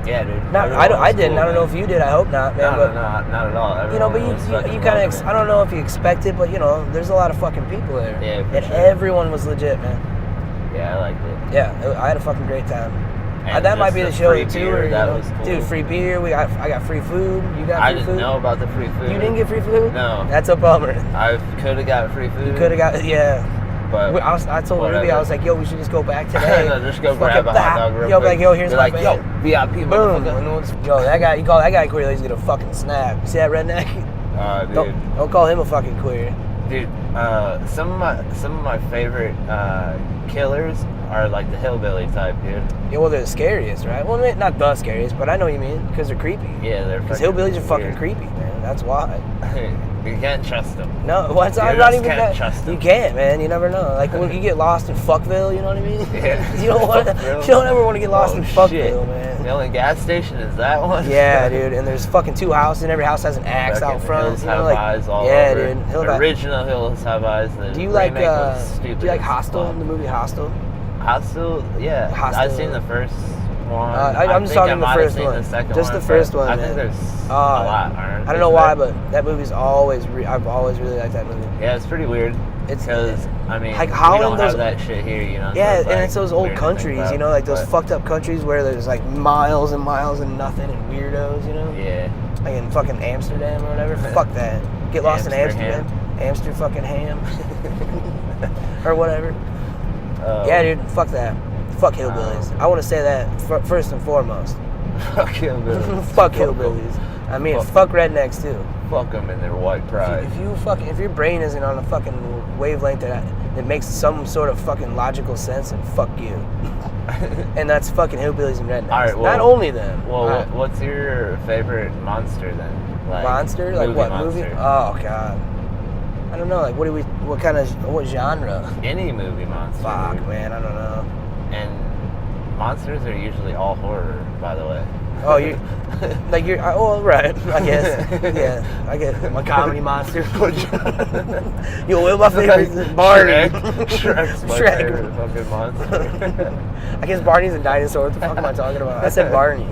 Yeah, dude. Not, I didn't. I don't know if you did. I hope not, man. No, but, not at all. you know, but Everyone was you fucking kind of, welcoming. I don't know if you expect it, but you know, there's a lot of fucking people there. Yeah, for and sure. everyone was legit, man. Yeah, I liked it. Yeah, I had a fucking great time. And That might just be the the show free too, beer, or, you that know, was cool. dude, free beer. I got free food. You got free I didn't food. know about the free food. You didn't get free food? No. That's a bummer. I could have got free food. You could have got, yeah. But I told Ruby, whatever. I was like, yo, we should just go back today. No, just go Fucking grab a hot bap. dog real Yo, quick. like, yo, here's Be my like, yo, van. VIP, Boom. motherfucker. And yo, that guy, you call that guy queer, he's gonna fucking snap. You see that redneck? Dude. Don't call him a fucking queer. Dude, some of my favorite killers are like the hillbilly type, dude. Yeah, well, they're the scariest, right? Well, not the scariest, but I know what you mean, because they're creepy. Yeah, they're Because fucking hillbillies are fucking weird. creepy, man. That's why. You can't trust them. No, what's I'm You not just even can't that. trust You them. can't, man. You never know. Like when you get lost in Fuckville, you know what I mean? Yeah. You don't want to. Fuckville. You don't ever want to get lost Oh, in Fuckville, shit. man. The only gas station is that one. Yeah, dude. And there's fucking 2 houses, and every house has an axe out Fucking front. Hills You have know, like, eyes all yeah, over. dude. Hill have- Original Hills Have Eyes. The Do you like remake was stupid Do you like as Hostel? fuck. The movie Hostel? Hostel? Yeah. Hostel. I've seen the first one. I'm just think I talking the might have first seen one. The second Just one, the first but one, I man. think there's a lot, aren't I don't know why, but that movie's always. I've always really liked that movie. Yeah, it's pretty weird. It's- because I mean, like we Holland, don't those- have that shit here, you know. so Yeah, it's, and like, it's those old weird to think countries, about, you know, like those but, fucked up countries where there's like miles and miles and nothing and weirdos, you know. Yeah. Like in fucking Amsterdam or whatever. Fuck that. Get lost in Amsterdam. Amster fucking ham. or whatever. Yeah, dude. Fuck that. Fuck hillbillies. I want to say that first and foremost. Fuck hillbillies. Fuck hillbillies. I mean, fuck rednecks too. Fuck them in their white pride. If your brain isn't on a fucking wavelength that makes some sort of fucking logical sense, then fuck you. And that's fucking hillbillies and rednecks. All right, well- Not only them. Well, Right. what's your favorite monster then? Like, Monster? Like what monster. movie? Oh god. I don't know. Like what genre? Any movie monster. Fuck, dude. man. I don't know. And monsters are usually all horror, by the way. Oh, you like you're. Oh, right. I guess. Yeah. I get my comedy monster. Yo, what my favorite is Barney. Shrek's my Shrek. favorite fucking monster. I guess Barney's a dinosaur. What the fuck am I talking about? I said Barney.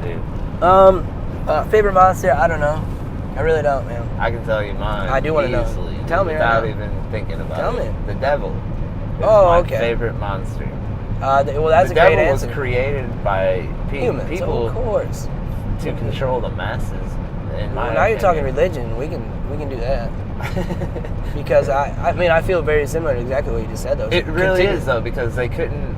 Dude. Favorite monster? I don't know. I really don't, man. I can tell you mine. I do wanna know. easily, Tell me right without now. even thinking about Tell it. me. The devil. Is Oh, my okay. favorite monster. Well, that's the a great devil answer. was created by Humans, people of course. to control the masses. In my Well, now you're talking opinion. religion. We can do that. Because I mean I feel very similar to exactly what you just said though. It really Continue. is though, because they couldn't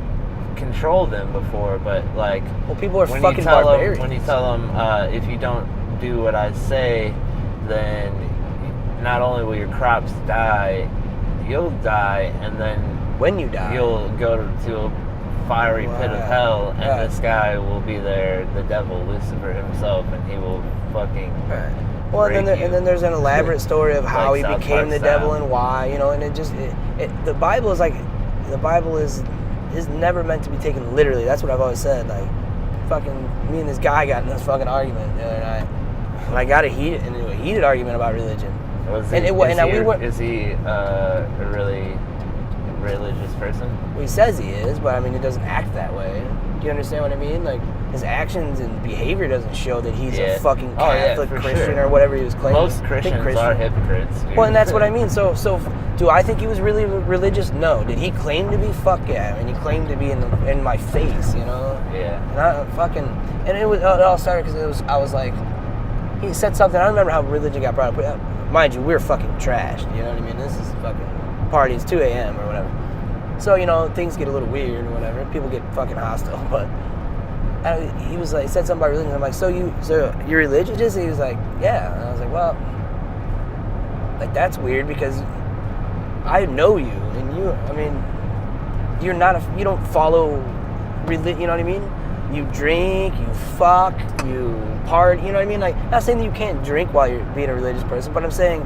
control them before. But like, Well, people are when fucking you tell barbarians. them, when you tell them, if you don't do what I say, then not only will your crops die, you'll die, and then When you die. you'll go to a fiery pit of Right. hell, and Right. this guy will be there, the devil, Lucifer himself, and he will fucking. Right. Well, and break you. then there's an elaborate story of how Like he South became Park the style. devil and why, you know, and the Bible is like, the Bible is never meant to be taken literally. That's what I've always said. Like, fucking, me and this guy got in this fucking argument the other night, and I got into a heated argument about religion. Was And he, it wa- is and he, we were- is he a really religious person? Well, he says he is, but I mean, he doesn't act that way. Do you understand what I mean? Like, his actions and behavior doesn't show that he's Yeah. a fucking Oh, yeah, Catholic for Christian sure. or whatever he was claiming. Most I think Christians are hypocrites. Dude. Well, and that's what I mean. So do I think he was really religious? No. Did he claim to be? Fuck yeah. I mean, he claimed to be in my face, you know? Yeah. And I fucking, and it all started because I was like, he said something. I don't remember how religion got brought up. But, mind you, we're fucking trashed. You know what I mean? This is fucking parties 2 a.m. or whatever. So, you know, things get a little weird or whatever. People get fucking hostile. But he was like, said something about religion. I'm like, so you're religious? And he was like, yeah. And I was like, well, like, that's weird because I know you, and you don't follow religion, you know what I mean? You drink, you fuck, you party, you know what I mean? Like, not saying that you can't drink while you're being a religious person, but I'm saying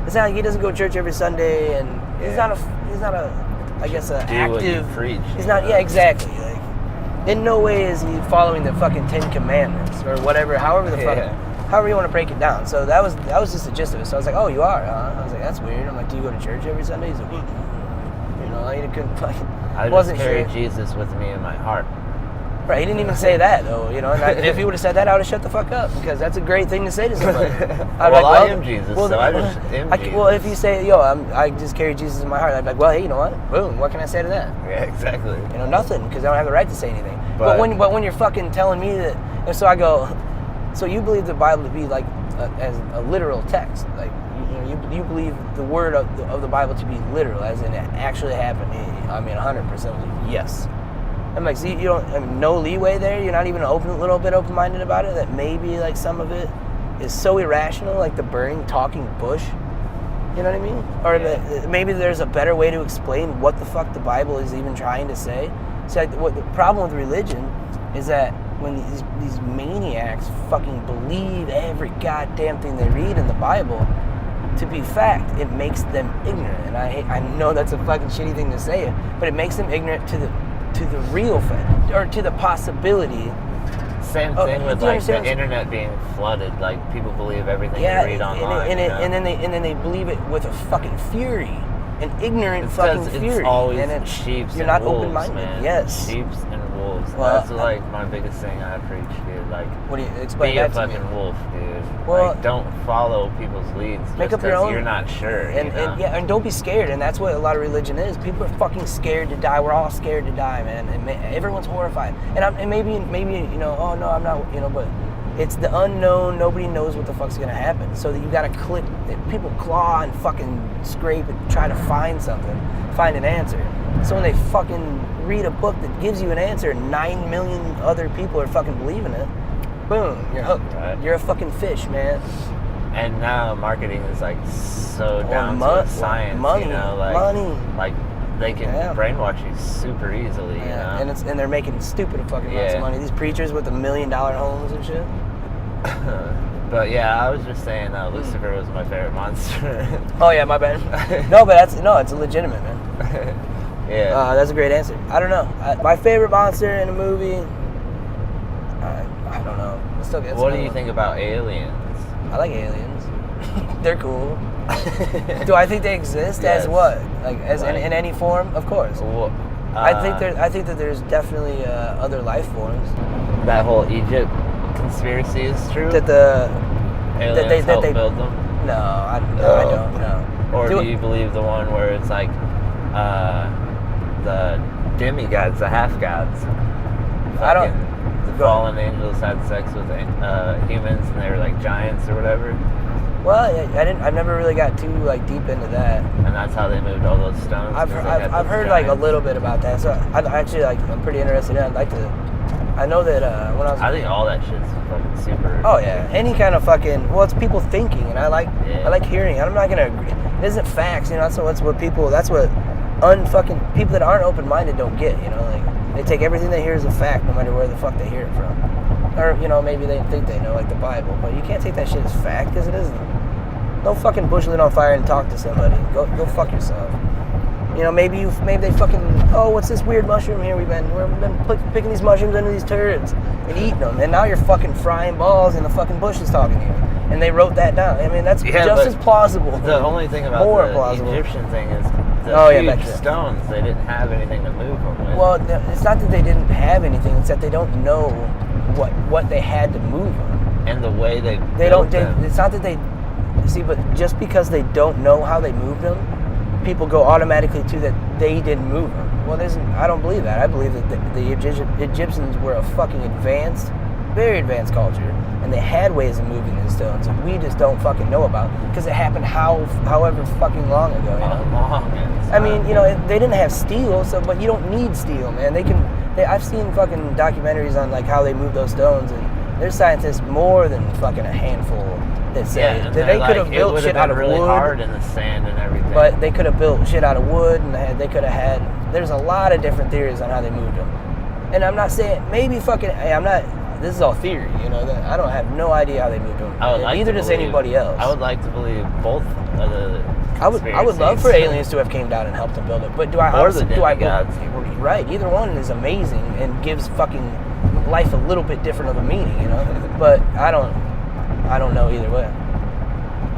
it's not like he doesn't go to church every Sunday, and he's not a, I guess, a Do active. what you preach. He's not, yeah, exactly. Like, in no way is he following the fucking 10 Commandments or whatever, however the fuck. However you want to break it down. So that was just the gist of it. So I was like, oh, you are, huh? I was like, that's weird. I'm like, do you go to church every Sunday? He's like, you know, I couldn't fucking. I wasn't just carry sure. Jesus with me in my heart. Right, he didn't even say that though, you know. And if he would have said that, I would have shut the fuck up because that's a great thing to say to somebody. Well, I am Jesus, so I just am Jesus. Well, if you say, yo, I just carry Jesus in my heart, I'd be like, well, hey, you know what? Boom. What can I say to that? Yeah, exactly. You know, nothing, because I don't have the right to say anything. But when you're fucking telling me that, and so I go, so you believe the Bible to be like as a literal text, like you believe the word of the Bible to be literal, as in it actually happened. I mean, 100% yes. I'm like, so you don't, I mean, no leeway there. You're not even a little bit open-minded about it. That maybe like some of it is so irrational, like the burning talking bush. You know what I mean? Or that maybe there's a better way to explain what the fuck the Bible is even trying to say. So like, what the problem with religion is that when these maniacs fucking believe every goddamn thing they read in the Bible to be fact, it makes them ignorant. And I know that's a fucking shitty thing to say, but it makes them ignorant to the real fact, or to the possibility. Same thing with like the internet being flooded. Like people believe everything they read online. And then they believe it with a fucking fury, an ignorant it's fucking fury. It's always and sheeps you're and not wolves, open-minded. man. Yes. Sheeps and wolves. Well, that's like my biggest thing I preach, dude. Like, what do you explain be a that to me? fucking wolf, dude. Well, like, don't follow people's leads make just up your own. You're not sure. And don't be scared. And that's what a lot of religion is. People are fucking scared to die. We're all scared to die, man. And everyone's horrified. And maybe you know, oh no, I'm not, you know, but it's the unknown. Nobody knows what the fuck's gonna happen. So that you gotta click. People claw and fucking scrape and try to find something, find an answer. So when they fucking read a book that gives you an answer, and 9 million other people are fucking believing it, boom, you're hooked. Right. You're a fucking fish, man. And now marketing is like so down to science, money, you know, like they can brainwash you super easily, you know. And they're making stupid fucking amounts of money. These preachers with the $1 million homes and shit. But yeah, I was just saying Lucifer was my favorite monster. Oh yeah, my bad. No, but it's legitimate, man. Yeah. That's a great answer. I don't know. My favorite monster in a movie. I don't know. What do you think about aliens? I like aliens. They're cool. Do I think they exist? Yes. As what? Like as in any form? Of course. Well, I think that there's definitely other life forms. That whole Egypt conspiracy is true. That aliens helped build them. No, I don't. No. Or do you believe the one where it's like the demigods, the half gods? I don't. The fallen angels had sex with humans, and they were like giants or whatever. Well, I never really got too like deep into that. And that's how they moved all those stones. I've heard like a little bit about that, so I'm pretty interested in it. I'd like to. I know that when I was. I think all that shit's fucking super. Oh yeah, any kind of fucking. Well, it's people thinking, and I like hearing. I'm not gonna agree. It isn't facts, you know. That's what people. That's what unfucking people that aren't open-minded don't get. You know, like they take everything they hear as a fact, no matter where the fuck they hear it from. Or, you know, maybe they think they know, like the Bible, but you can't take that shit as fact, because it isn't. Don't fucking bush lit on fire and talk to somebody. Go fuck yourself. You know, maybe they fucking, oh, what's this weird mushroom here? We've been picking these mushrooms under these turds and eating them, and now you're fucking frying balls and the fucking bush is talking to you. And they wrote that down. I mean, that's just as plausible. The only thing about the Egyptian thing is the huge that's it. stones, they didn't have anything to move them with. Well, it's not that they didn't have anything; it's that they don't know what they had to move them. And the way they don't. built them. It's not that they see, but just because they don't know how they moved them, people go automatically to that they didn't move them. Well, I don't believe that. I believe that the Egyptians were a fucking advanced, very advanced culture, and they had ways of moving these stones that we just don't fucking know about because it happened however fucking long ago. I mean, they didn't have steel, but you don't need steel, man. I've seen fucking documentaries on like how they move those stones, and there's scientists more than fucking a handful that say that they could have built shit out of really wood. Hard in the sand and everything. But they could have built shit out of wood, and they could have had. There's a lot of different theories on how they moved them, and I'm not saying maybe fucking. I'm not. This is all theory, that I don't have no idea how they moved them. Neither does anybody else. I would like to believe both of the. I would love for aliens to have came down and helped them build it, but do I? Or the demigods. Right, either one is amazing and gives fucking life a little bit different of a meaning, But I don't know either way.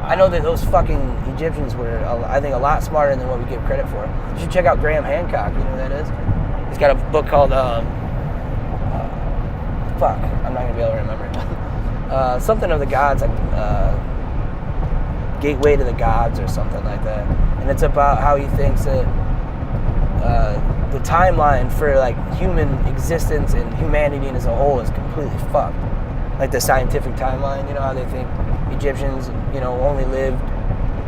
I know that those fucking Egyptians were, I think, a lot smarter than what we give credit for. You should check out Graham Hancock. You know who that is? He's got a book called, fuck, I'm not going to be able to remember it. Something of the gods, like Gateway to the Gods or something like that. And it's about how he thinks that the timeline for like human existence and humanity as a whole is completely fucked. Like the scientific timeline, how they think Egyptians, only lived,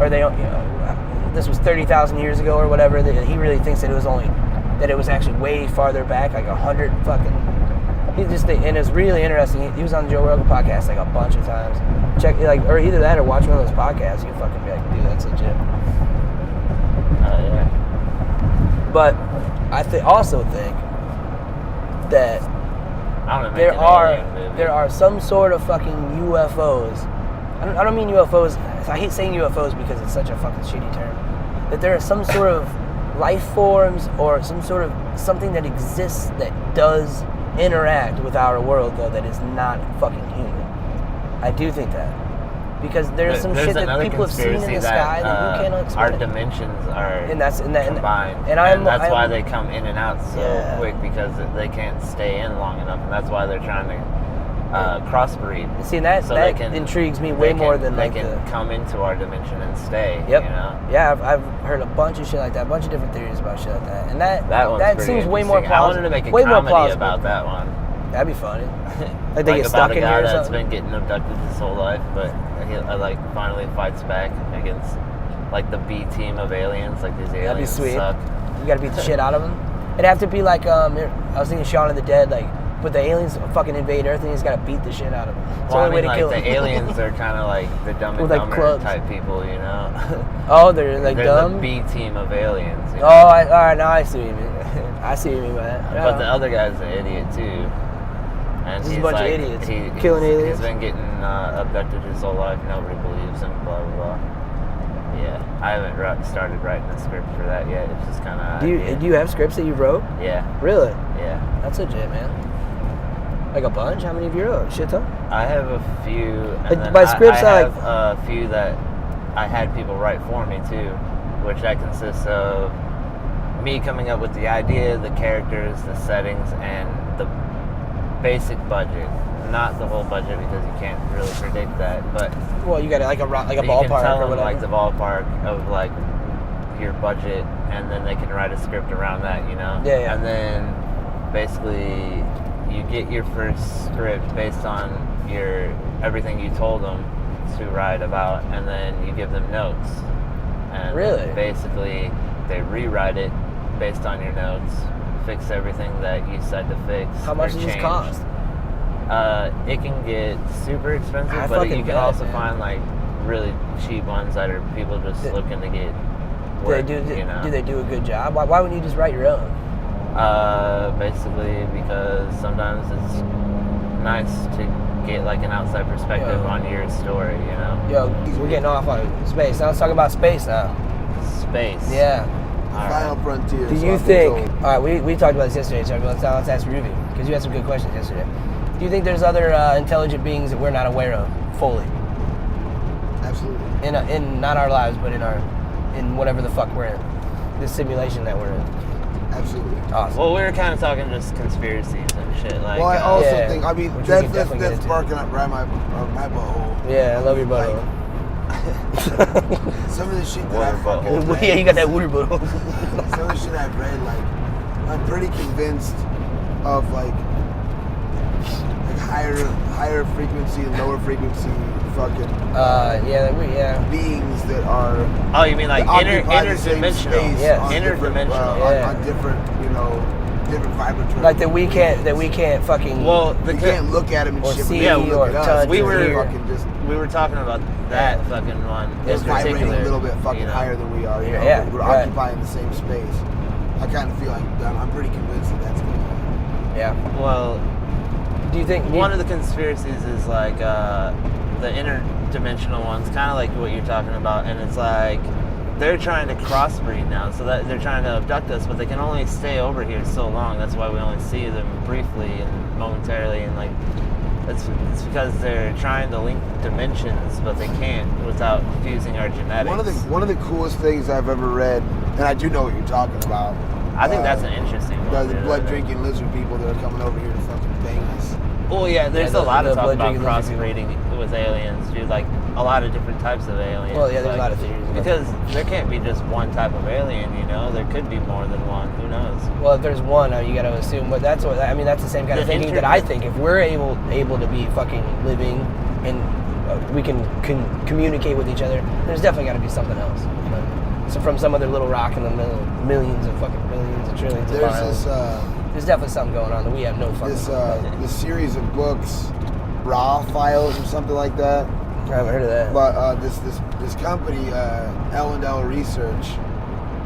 or they don't, this was 30,000 years ago or whatever. He really thinks that it was actually way farther back, like 100 fucking. And it's really interesting. He was on the Joe Rogan podcast like a bunch of times. Check or either that or watch one of those podcasts. You fucking be like, dude, that's legit. Yeah. But I also think that there are some sort of fucking UFOs. I don't mean UFOs. I hate saying UFOs because it's such a fucking shitty term. That there are some sort of life forms or some sort of something that exists that does interact with our world, though, that is not fucking human. I do think that. Because there's some shit that people have seen in the sky that you cannot explain. Our dimensions are combined. And that's why they come in and out so quick, because they can't stay in long enough. And that's why they're trying to crossbreed. See, and that intrigues me way more than they can come into our dimension and stay. Yep. Yeah, I've heard a bunch of shit like that, a bunch of different theories about shit like that, and that seems way more plausible. I wanted to make a comedy about that one. That'd be funny. Like they get stuck in here or something. About a guy that's been getting abducted his whole life, but he finally fights back against like the B team of aliens. Like these aliens. That'd be sweet. Suck. You gotta beat the shit out of them. It'd have to be like I was thinking Shaun of the Dead, like. But the aliens fucking invade Earth, and he's got to beat the shit out of them. It's the only way to kill them. The aliens are kind of like the Dumb and Dumber type people, Oh, they're like they're dumb? The B team of aliens. Oh, all right, now I see what you mean. I see what you mean by that. But the other guy's an idiot too. And he's a bunch of idiots killing aliens. He's been getting abducted his whole life. Nobody believes him. Blah blah blah. Yeah, I haven't started writing a script for that yet. It's just kind of. Do you have scripts that you wrote? Yeah. Really? Yeah. That's legit, man. Like a bunch? How many of you wrote? Shit ton? I have a few. And by scripts, I have a few that I had people write for me too, which that consists of me coming up with the idea, the characters, the settings, and the basic budget. Not the whole budget because you can't really predict that, but you got like a ballpark you can tell or whatever. Like the ballpark of like your budget, and then they can write a script around that, Yeah. And then basically you get your first script based on everything you told them to write about, and then you give them notes. And really? Basically, they rewrite it based on your notes, fix everything that you said to fix. How much does this cost? It can get super expensive, but you can also find like really cheap ones that are people just looking to get work. Do they do a good job? Why wouldn't you just write your own? Basically because sometimes it's nice to get like an outside perspective on your story, Yo, we're getting off on space. Now let's talk about space now. Space. Yeah. Final frontier. Do you think? All right, we talked about this yesterday, so let's ask Ruby because you had some good questions yesterday. Do you think there's other intelligent beings that we're not aware of fully? Absolutely. In not our lives, but in whatever the fuck we're in. this simulation that we're in. Absolutely. Awesome. Well, we were kind of talking just conspiracies and shit. Like, Well, I also Yeah, think, I mean, which we can that's definitely get into. barking up right my butthole. Yeah, I love your butthole. Some of the shit that Water I fucking butthole. read, Yeah, you got that water butthole. some of the shit I've read, like, I'm pretty convinced of like higher frequency and lower frequency fucking yeah. beings that are oh, you mean like that occupy the same interdimensional? space Yes. on different, Interdimensional. on different, different vibratory. Like that we can't fucking. Well, you can't look at them and or shit. see but they look or at us. touch We or were- hear. fucking just we were talking about that fucking one. it's in vibrating particular, a little bit fucking you know. higher than we are. You know? Yeah, We're right. occupying the same space. I kind of feel like I'm pretty convinced that that's going on. Yeah. Well, Do you think one of the conspiracies is like the interdimensional ones, kind of like what you're talking about, and it's like they're trying to crossbreed now, so that they're trying to abduct us, but they can only stay over here so long. That's why we only see them briefly and momentarily, and like it's because they're trying to link dimensions, but they can't without fusing our genetics. One of the coolest things I've ever read, and I do know what you're talking about. I think that's an interesting one. The dude. blood drinking lizard people that are coming over here to fucking bang us. Oh yeah, there's Yeah, a lot of the talk about blood-drinking lizard crossbreeding with aliens, dude. Like a lot of different types of aliens. Well, yeah, there's like, a lot of theories about because there can't be just one type of alien, you know. There could be more than one. Who knows? Well, if there's one, you got to assume. But that's what I mean. That's the same kind of The thinking that I think. If we're able to be fucking living and we can communicate with each other, there's definitely got to be something else. You know? So from some other little rock in the middle, millions of fucking billions of trillions of There's miles. There's definitely something going on that we have no fucking. this series of books, Raw Files or something like that. I haven't heard of that. But this company, L&L Research,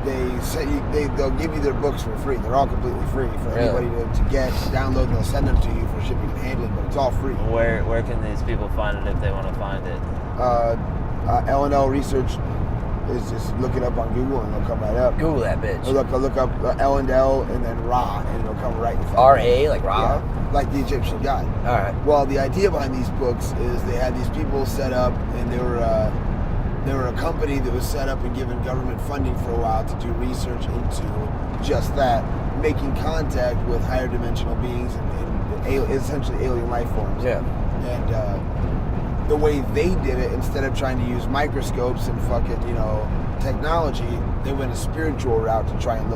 they'll give you their books for free. They're all completely free for Really? anybody to get, to download, and they'll send them to you for shipping and handling. But it's all free. Where can these people find it if they want to find it? L&L Research is just look it up on Google and it'll come right up. Google that bitch. Or look up L&L and then Ra, and it'll come right in front. R.A. like Ra. Yeah, like the Egyptian god. All right. Well, the idea behind these books is they had these people set up, and they were a company that was set up and given government funding for a while to do research into just that, making contact with higher dimensional beings and essentially alien life forms. Yeah. And the way they did it, instead of trying to use microscopes and fucking technology, they went a spiritual route to try and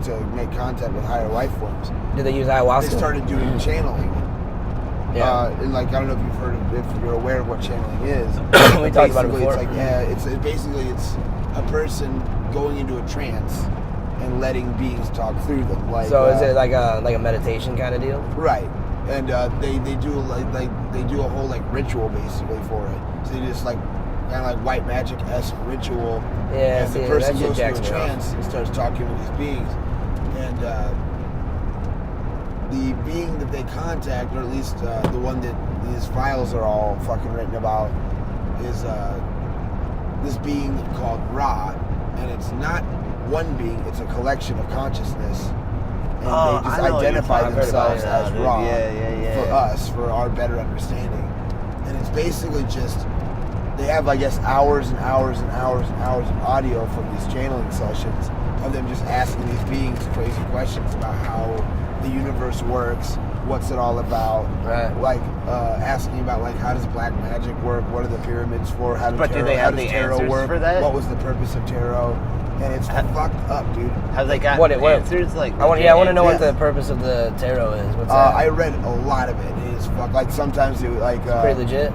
to make contact with higher life forms. Did they use ayahuasca? They started doing channeling. Yeah. And like, I don't know if you've heard if you're aware of what channeling is. We talked about it Basically, before. It's like, it's a person going into a trance and letting beings talk through them. Like, So is it like a meditation kind of deal? right? And they do they do a whole like ritual basically for it. So they just like kind of like white magic-esque ritual. Yeah, and see, the person that shit goes into a jacks me off. trance and starts talking with these beings, and the being that they contact, or at least the one that these files are all fucking written about, is this being called Ra, and it's not one being; it's a collection of consciousness, and they just I know what you're identify talking about themselves now, as dude. Ra Yeah. for us, for our better understanding, and it's basically just. They have, I guess, hours and hours and hours and hours of audio from these channeling sessions of them just asking these beings crazy questions about how the universe works, what's it all about, Right. like asking about like how does black magic work, what are the pyramids for, how But do they how have does the tarot answers work, for that? what was the purpose of tarot, and it's fucked up, dude. Have they got What- answers? Like I want to know what Yeah. the purpose of the tarot is. What's that? I read a lot of it. It is fuck. Like sometimes they would like Pretty legit.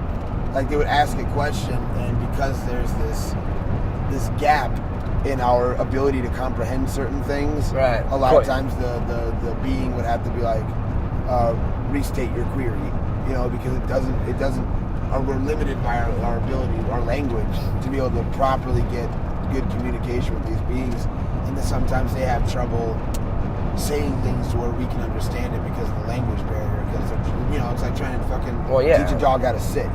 like they would ask a question, and because there's this gap in our ability to comprehend certain things, Right. a lot of times the being would have to be like restate your query, because it doesn't or we're limited by our ability, our language, to be able to properly get good communication with these beings, and then sometimes they have trouble saying things to where we can understand it because of the language barrier. Because it's like trying to fucking teach a dog how to sit.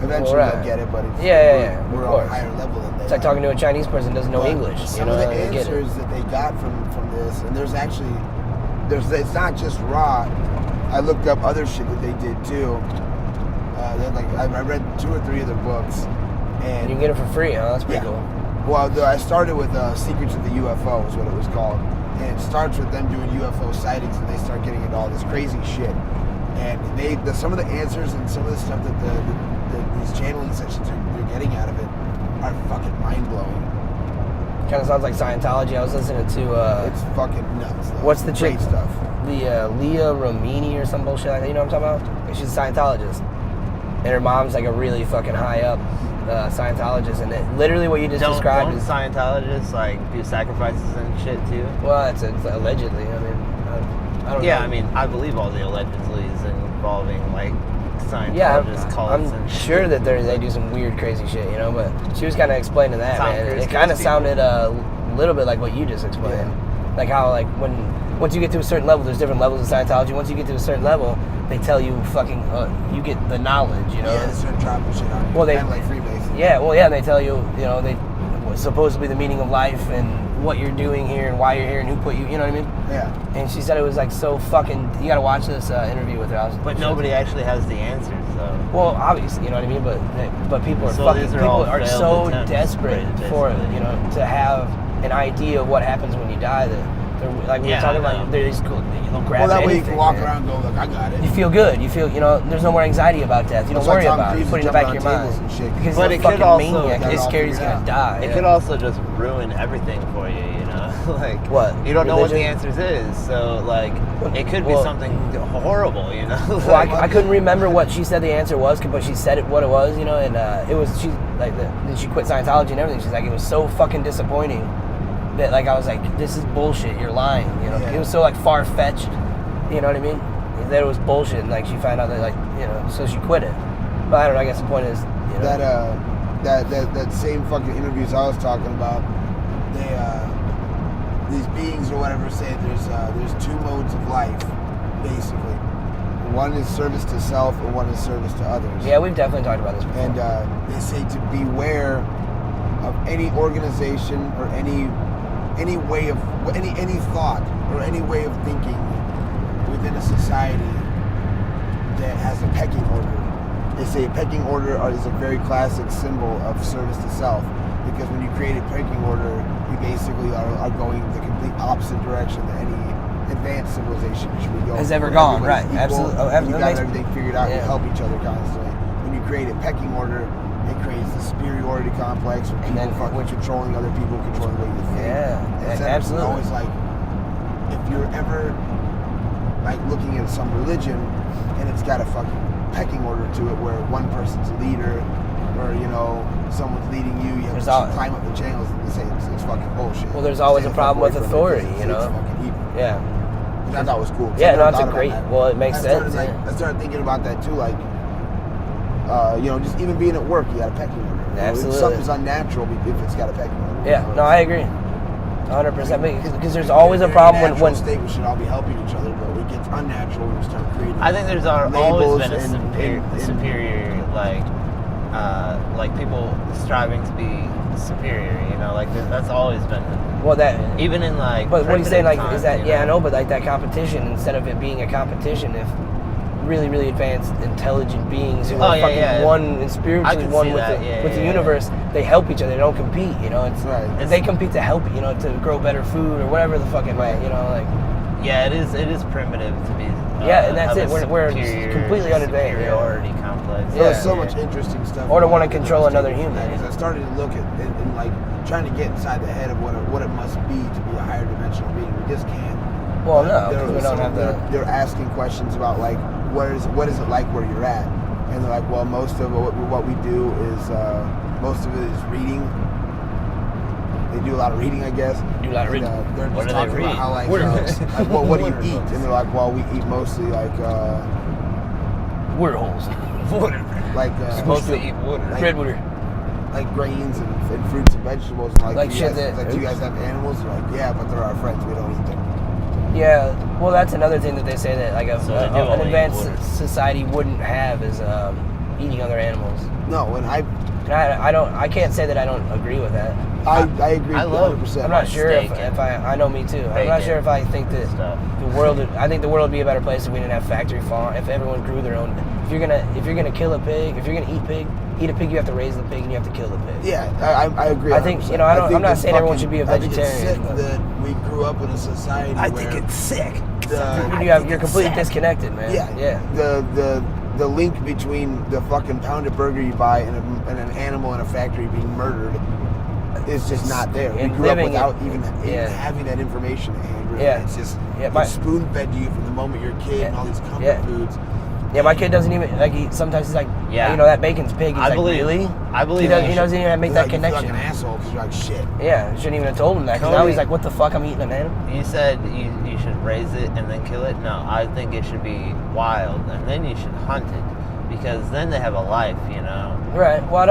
Eventually Well, right. they'll get it, but it's, Yeah, we're of on a course. higher level than they It's like are. talking to a Chinese person who doesn't know But English. Some of the they get it. answers that they got from this, and it's not just Raw. I looked up other shit that they did too. I read 2 or 3 of their books, And and you can get it for free, huh? That's pretty Yeah. cool. Well, I started with Secrets of the UFO is what it was called. And it starts with them doing UFO sightings, and they start getting into all this crazy shit. And some of the answers and some of the stuff that these channeling sessions they're getting out of it are fucking mind-blowing. Kind of sounds like Scientology. I was listening to... it's fucking nuts, though. What's the Great chick? stuff. The Leah Romini or some bullshit like that. You know what I'm talking about? She's a Scientologist. And her mom's like a really fucking high up Scientologist. And literally what you just described don't is... Scientologists like do sacrifices and shit too? Well, it's allegedly. I mean, I don't know. I mean, I believe all the allegedlys involving like Scientologist Yeah, cults I'm and shit. sure that they do some weird, crazy shit, you know. But she was kind of explaining that, Tom man. Cruise It kind of kills sounded a little bit like what you just explained, like how like once you get to a certain level, there's different levels of Scientology. Once you get to a certain level, they tell you fucking you get the knowledge, you know. Yeah, they start dropping shit on you. Well, they kind of like Freemasons. Yeah, well, yeah, and they tell you, you know, supposedly the meaning of life and what you're doing here and why you're here and who put you, you know what I mean? Yeah. And she said it was like so fucking. You got to watch this interview with her. But nobody actually has the answers, though. Well, obviously, you know what I mean. But people are So fucking. these are People all are failed so attempts, desperate basically. for it, you know, to have an idea of what happens when you die. That they're like we were Yeah, talking I know. about. They'll grab Well, that way you anything, can walk man. around and go, look, I got it. You feel good. You feel, you know, there's no more anxiety about death. You don't That's why worry Tom about it. Cruise You put it in the is back of your jumping on mind. tables and shit. Because But he's it a could fucking also- maniac. Got it His all scared he's figured gonna out. die. It yeah. could also just ruin everything for you, you know? Like, What? You don't know what the Religion? answers is, so, like, it could be Well- something horrible, you know? Well, I couldn't remember what she said the answer was, but she said it what it was, you know, and it was she like then she quit Scientology and everything. She's like, it was so fucking disappointing that like I was like, this is bullshit. You're lying, you know. Yeah. It was so like far fetched, you know what I mean? That it was bullshit, and like she found out that like you know, so she quit it. But I don't know. I guess the point is, you know, That same fucking interviews I was talking about, these beings or whatever say there's two modes of life, basically. One is service to self, and one is service to others. yeah, we've definitely talked about this before. And they say to beware of any organization or any way of any thought or any way of thinking within a society that has a pecking order. They say a pecking order is a very classic symbol of service to self, because when you create a pecking order, you basically are going the complete opposite direction that any advanced civilization should be going. Has ever where gone, everybody's right. equal, Absolutely. Oh, and you that got makes- everything figured out, yeah. you help each other constantly. When you create a pecking order, it creates the superiority complex where And people then- fucking controlling other people, controlling the way you think. Yeah, It's absolutely. always like, if you're ever like looking at some religion and it's got a fucking pecking order to it where one person's a leader or, you know, someo's leading you, you have There's to al- climb up the channels and they say it's fucking bullshit. Well, there's always Stay a the fuck problem away with from it authority, because you know? It's fucking evil. yeah. Which I thought was cool. 'cause Yeah, I never no, it's thought a about great- that. well, it makes I started, sense, like, yeah. I started thinking about that too, like, you know, just even being at work, you got a pecking order. You know, Absolutely. Something's unnatural if it's got a pecking order. you Yeah, know? no, I agree. 100%. Because there's always a problem natural when state we should all be helping each other, but it gets unnatural when we start creating. I think there's always labels been a and superior, like people striving to be superior, you know, like that's always been, well that. even in like. But what he's saying, like, primitive is that times, yeah, I you know, but like that competition, instead of it being a competition, if really, really advanced, intelligent beings who Oh, are yeah, fucking yeah. one and I spiritually can one see with that, the yeah, with the yeah, universe, they help each other. They don't compete, you know. It's Right. they compete to help, you know, to grow better food or whatever the fucking Right. you know, like. Yeah, it is primitive to be. Yeah, and that's have it. a We're superior- completely unadvanced, yeah. Superiority complex. Yeah. There's so much interesting stuff. Or to going wanna on in control those another states, human. because I started to look at and like trying to get inside the head of what it must be to be a higher dimensional being. We just can't. Well, no, They're- because we don't have the. They're asking questions about like what is it like where you're at, and they're like, well, most of what we do is most of it is reading. They do a lot of reading, I guess. Do a lot of And, reading. They're What just do they talking about read? how like, What are like what do you What are eat? books? And they're like, well, we eat mostly like Water holes. Whatever. Supposed to eat water. Like- Redwater. like grains and fruits and vegetables. And Like do you shit guys, that- like, do you guys have animals? They're like, yeah, but they're our friends. We don't eat them. Yeah, well, that's another thing that they say that like So they do an only eat advanced water. society wouldn't have is eating other animals. No, when I And I can't say that I don't agree with that. I agree I love 100%. I'm not sure steak if I know me too. I'm not bacon sure if I think that stuff. the world. I think the world would be a better place if we didn't have factory farm. If everyone grew their own. If you're gonna kill a pig, if you're gonna eat a pig, you have to raise the pig and you have to kill the pig. Yeah, I agree. I think 100%. you know. I'm not it's saying everyone fucking- should be a I think vegetarian. it's sick but that we grew up in a society where sick. the- You're completely disconnected, man. Yeah. The link between the fucking pounded burger you buy and an animal in a factory being murdered is just not there. We And grew up living without it- even yeah. having that information at hand. Really. Yeah. It's just my- spoon fed to you from the moment you're a kid and all these comfort Yeah. foods. Yeah, my kid doesn't even like. Sometimes he's like, Yeah. you know, that bacon's pig. He's I like, believe- really? I believe He doesn't even make that You feel like connection. an asshole because you're like shit. Yeah, shouldn't even have told him that. Because now Cody- he's like, what the fuck? I'm eating an animal. You said you should raise it and then kill it. No, I think it should be wild and then you should hunt it because then they have a life, you know. Right. Well, I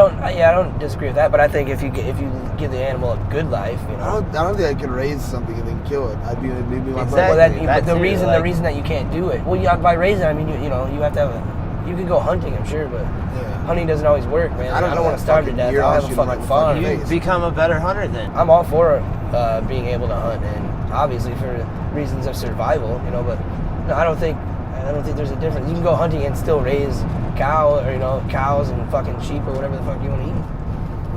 don't disagree with that, but I think if you give the animal a good life, you know. I don't think I could raise something and then kill it. I'd be my Exactly. Well, brother. but the too, reason like- the reason that you can't do it, well, yeah, by raising, I mean you know you have to have you can go hunting, I'm sure, but Yeah. hunting doesn't always work, man. I don't know want that to starve to fucking death. deer I'll have a I'll shoot him fucking right farm. in the You face. become a better hunter then. I'm all for being able to hunt, and obviously for reasons of survival, you know. But no, I don't think there's a difference. You can go hunting and still raise cows and fucking sheep or whatever the fuck you want to eat.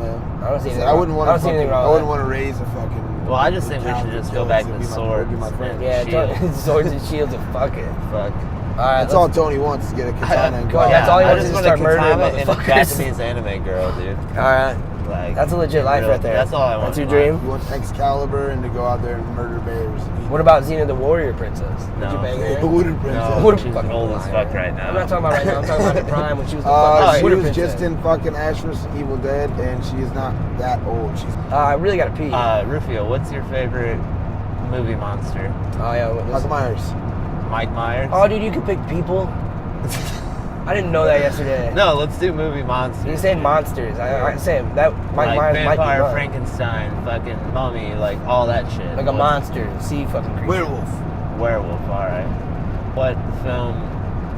Yeah. I don't see anything. I wouldn't want to. anything wrong I with wouldn't that. want to raise a fucking. Well, I just think we cow should and just kill go it back to to be my- swords. be my friend. and Yeah, shields. swords and shields and fuck it. Fuck. All right, That's all Tony wants to get a katana and go. God, that's all he I wants just is to want start murdering katana and a motherfuckers. Japanese anime girl, dude. All right, Like that's a legit life real- right there. That's all I want. That's your in life. dream. You want Excalibur and to go out there and murder bears. What about Xena the Warrior Princess? Would you No. bang The her? Wooden Princess. No, What a she's fucking old as liar. fuck right now. I'm not talking about right now. I'm talking about in prime when she was the Oh, fucking She Wooden was Princess. just in fucking Ash vs. Evil Dead, and she is not that old. She's I really gotta pee. Rufio, what's your favorite movie monster? Oh yeah. What, Michael Myers. Mike Myers? oh dude, you can pick people. I didn't know that yesterday. No, let's do movie monsters. You're saying monsters. I say that Mike like Myers might be vampire, mine. Frankenstein, fucking mummy, like all that shit. Like a What- monster, sea fucking creature. Werewolf. Werewolf, alright. What film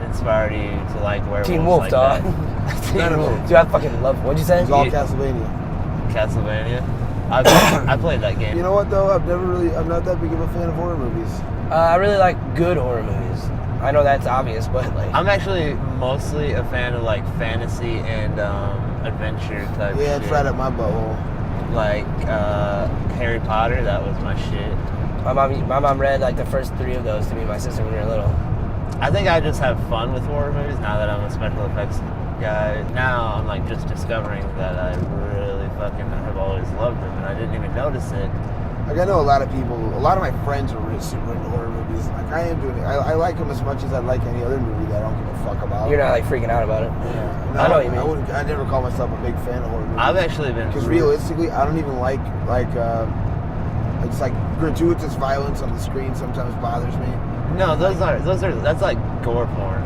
inspired you to like werewolves? Teen Wolf, like dog. that? None of them. Dude, I fucking love. What'd you say? It's all You- Castlevania. Castlevania. I played that game. You know what though? I'm not that big of a fan of horror movies. I really like good horror movies. I know that's obvious, but like. I'm actually mostly a fan of like fantasy and adventure type Yeah, shit. it's right up my butthole. Like Harry Potter, that was my shit. My mom read like the first 3 of those to me and my sister when we were little. I think I just have fun with horror movies now that I'm a special effects guy. Now I'm like just discovering that I really fucking have always loved them and I didn't even notice it. Like I know a lot of my friends are really super into horror movies. Like I am doing it. I like them as much as I'd like any other movie that I don't give a fuck about. You're not like freaking out about it. Yeah. No, I know what you mean. I never call myself a big fan of horror movies. I've actually been Because realistically, I don't even like it's like gratuitous violence on the screen sometimes bothers me. No, that's like gore porn.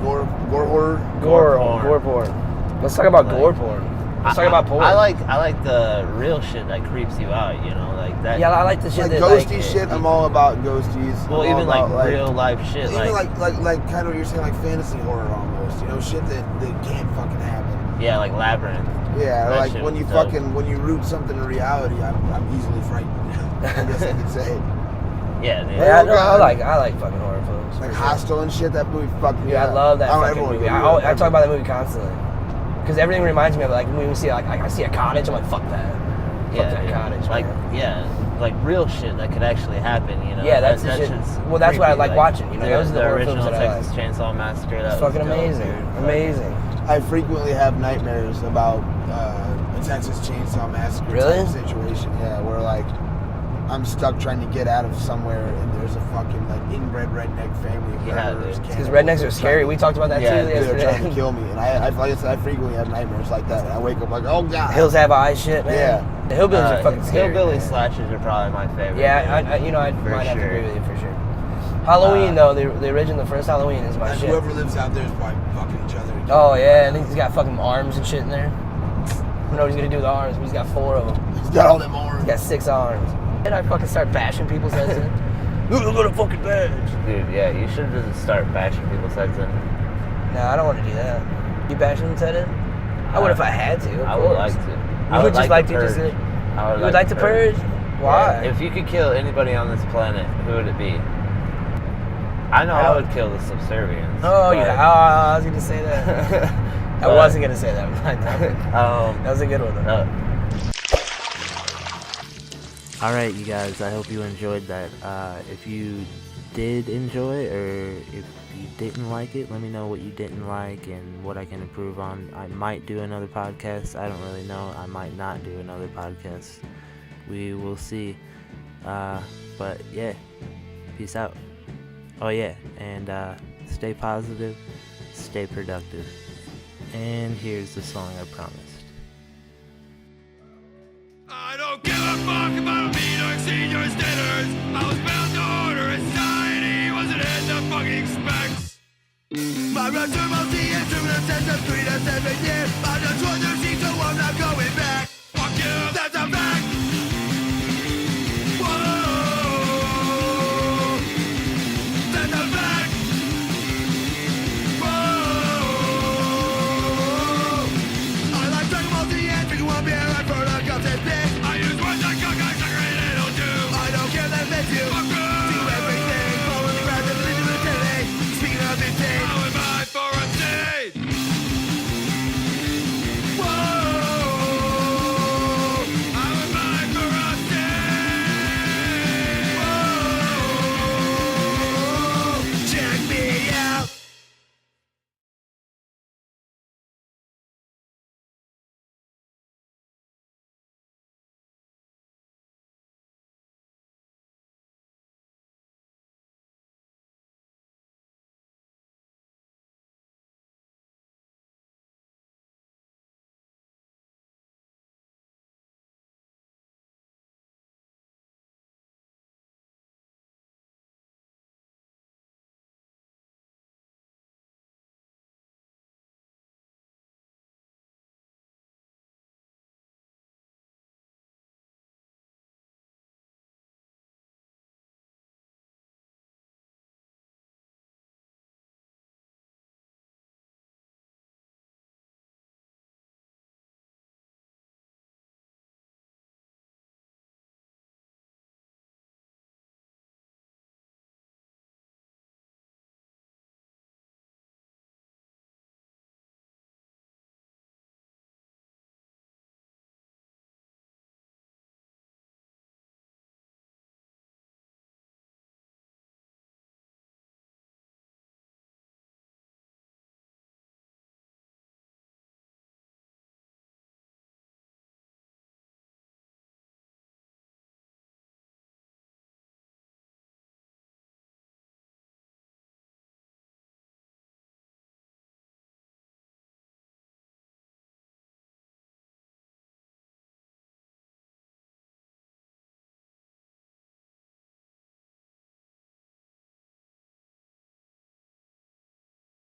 Gore horror. Gore porn. Let's talk about Like- gore porn. Let's talk about porn. I like the real shit that creeps you out, you know, like that. Yeah, I like the shit Like that ghosty like, shit, I'm all about ghosties. Well, I'm all even like about, real life shit, even like like kind of what you're saying, like fantasy horror almost. You know, shit that can't fucking happen. yeah, like Labyrinth. Yeah, That like shit when you was dope. when you root something in reality, I'm easily frightened. I guess I could say. Yeah, dude. Yeah, Oh, no, God. I like fucking horror films. Like for sure. Hostel and shit. That movie fucked me Yeah, I up. love that don't fucking ever movie. wanna I talk about that movie constantly. Because everything reminds me of like when we see like I see a cottage, I'm like fuck that. Fuck that dude. cottage. Like man. yeah, like real shit that could actually happen, you know. Yeah, that's the shit. shit's Well, that's what I creepy, like watching, you know, those are the horror original films that I Texas Chainsaw Massacre. That It's was fucking dope, amazing. dude. Amazing. I frequently have nightmares about a Texas Chainsaw Massacre Really? type situation. Yeah, where like I'm stuck trying to get out of somewhere, and there's a fucking like inbred redneck family of Yeah, murderers. dude. Because cannibals rednecks are that scary. We talked about that Yeah, too they're trying to yesterday. kill me, and I like I said, I frequently have nightmares like that. And I wake up like, oh god. Hills Have Eyes shit, man. Yeah. The hillbillies are fucking scary. Hillbilly man. slashers are probably my favorite. Yeah, dude. I you know, I For might have to sure. agree with you for sure. Halloween though, the original, the first Halloween is my And shit. whoever lives out there is probably fucking each other. Oh yeah, and he's got fucking arms and shit in there. I don't know what he's gonna do with the arms, but he's got 4 of them. He's got all them arms. He's got 6 arms. And I fucking start bashing people's heads in. Look at the fucking badge. Dude, yeah, you should just start bashing people's heads in. Nah, I don't want to do that. You bashing his head in? I would if I had to. I would like to. You would just like to just. purge. You would like to purge? Why? Yeah, if you could kill anybody on this planet, who would it be? I know I would kill the Subservients. Oh, yeah. I was going to say that. I wasn't going to say that. That was a good one, though. All right, you guys. I hope you enjoyed that. If you did enjoy, or if you didn't like it, let me know what you didn't like and what I can improve on. I might do another podcast. I don't really know. I might not do another podcast. We will see. But yeah, peace out. Oh yeah, and stay positive, stay productive. And here's the song I promised. I don't give a fuck about mean or senior standards. I was bound to order, and society wasn't in the fucking specs. My road to multi-instrument sense of 3 to 7 years. I'm not 12 so I'm not going back.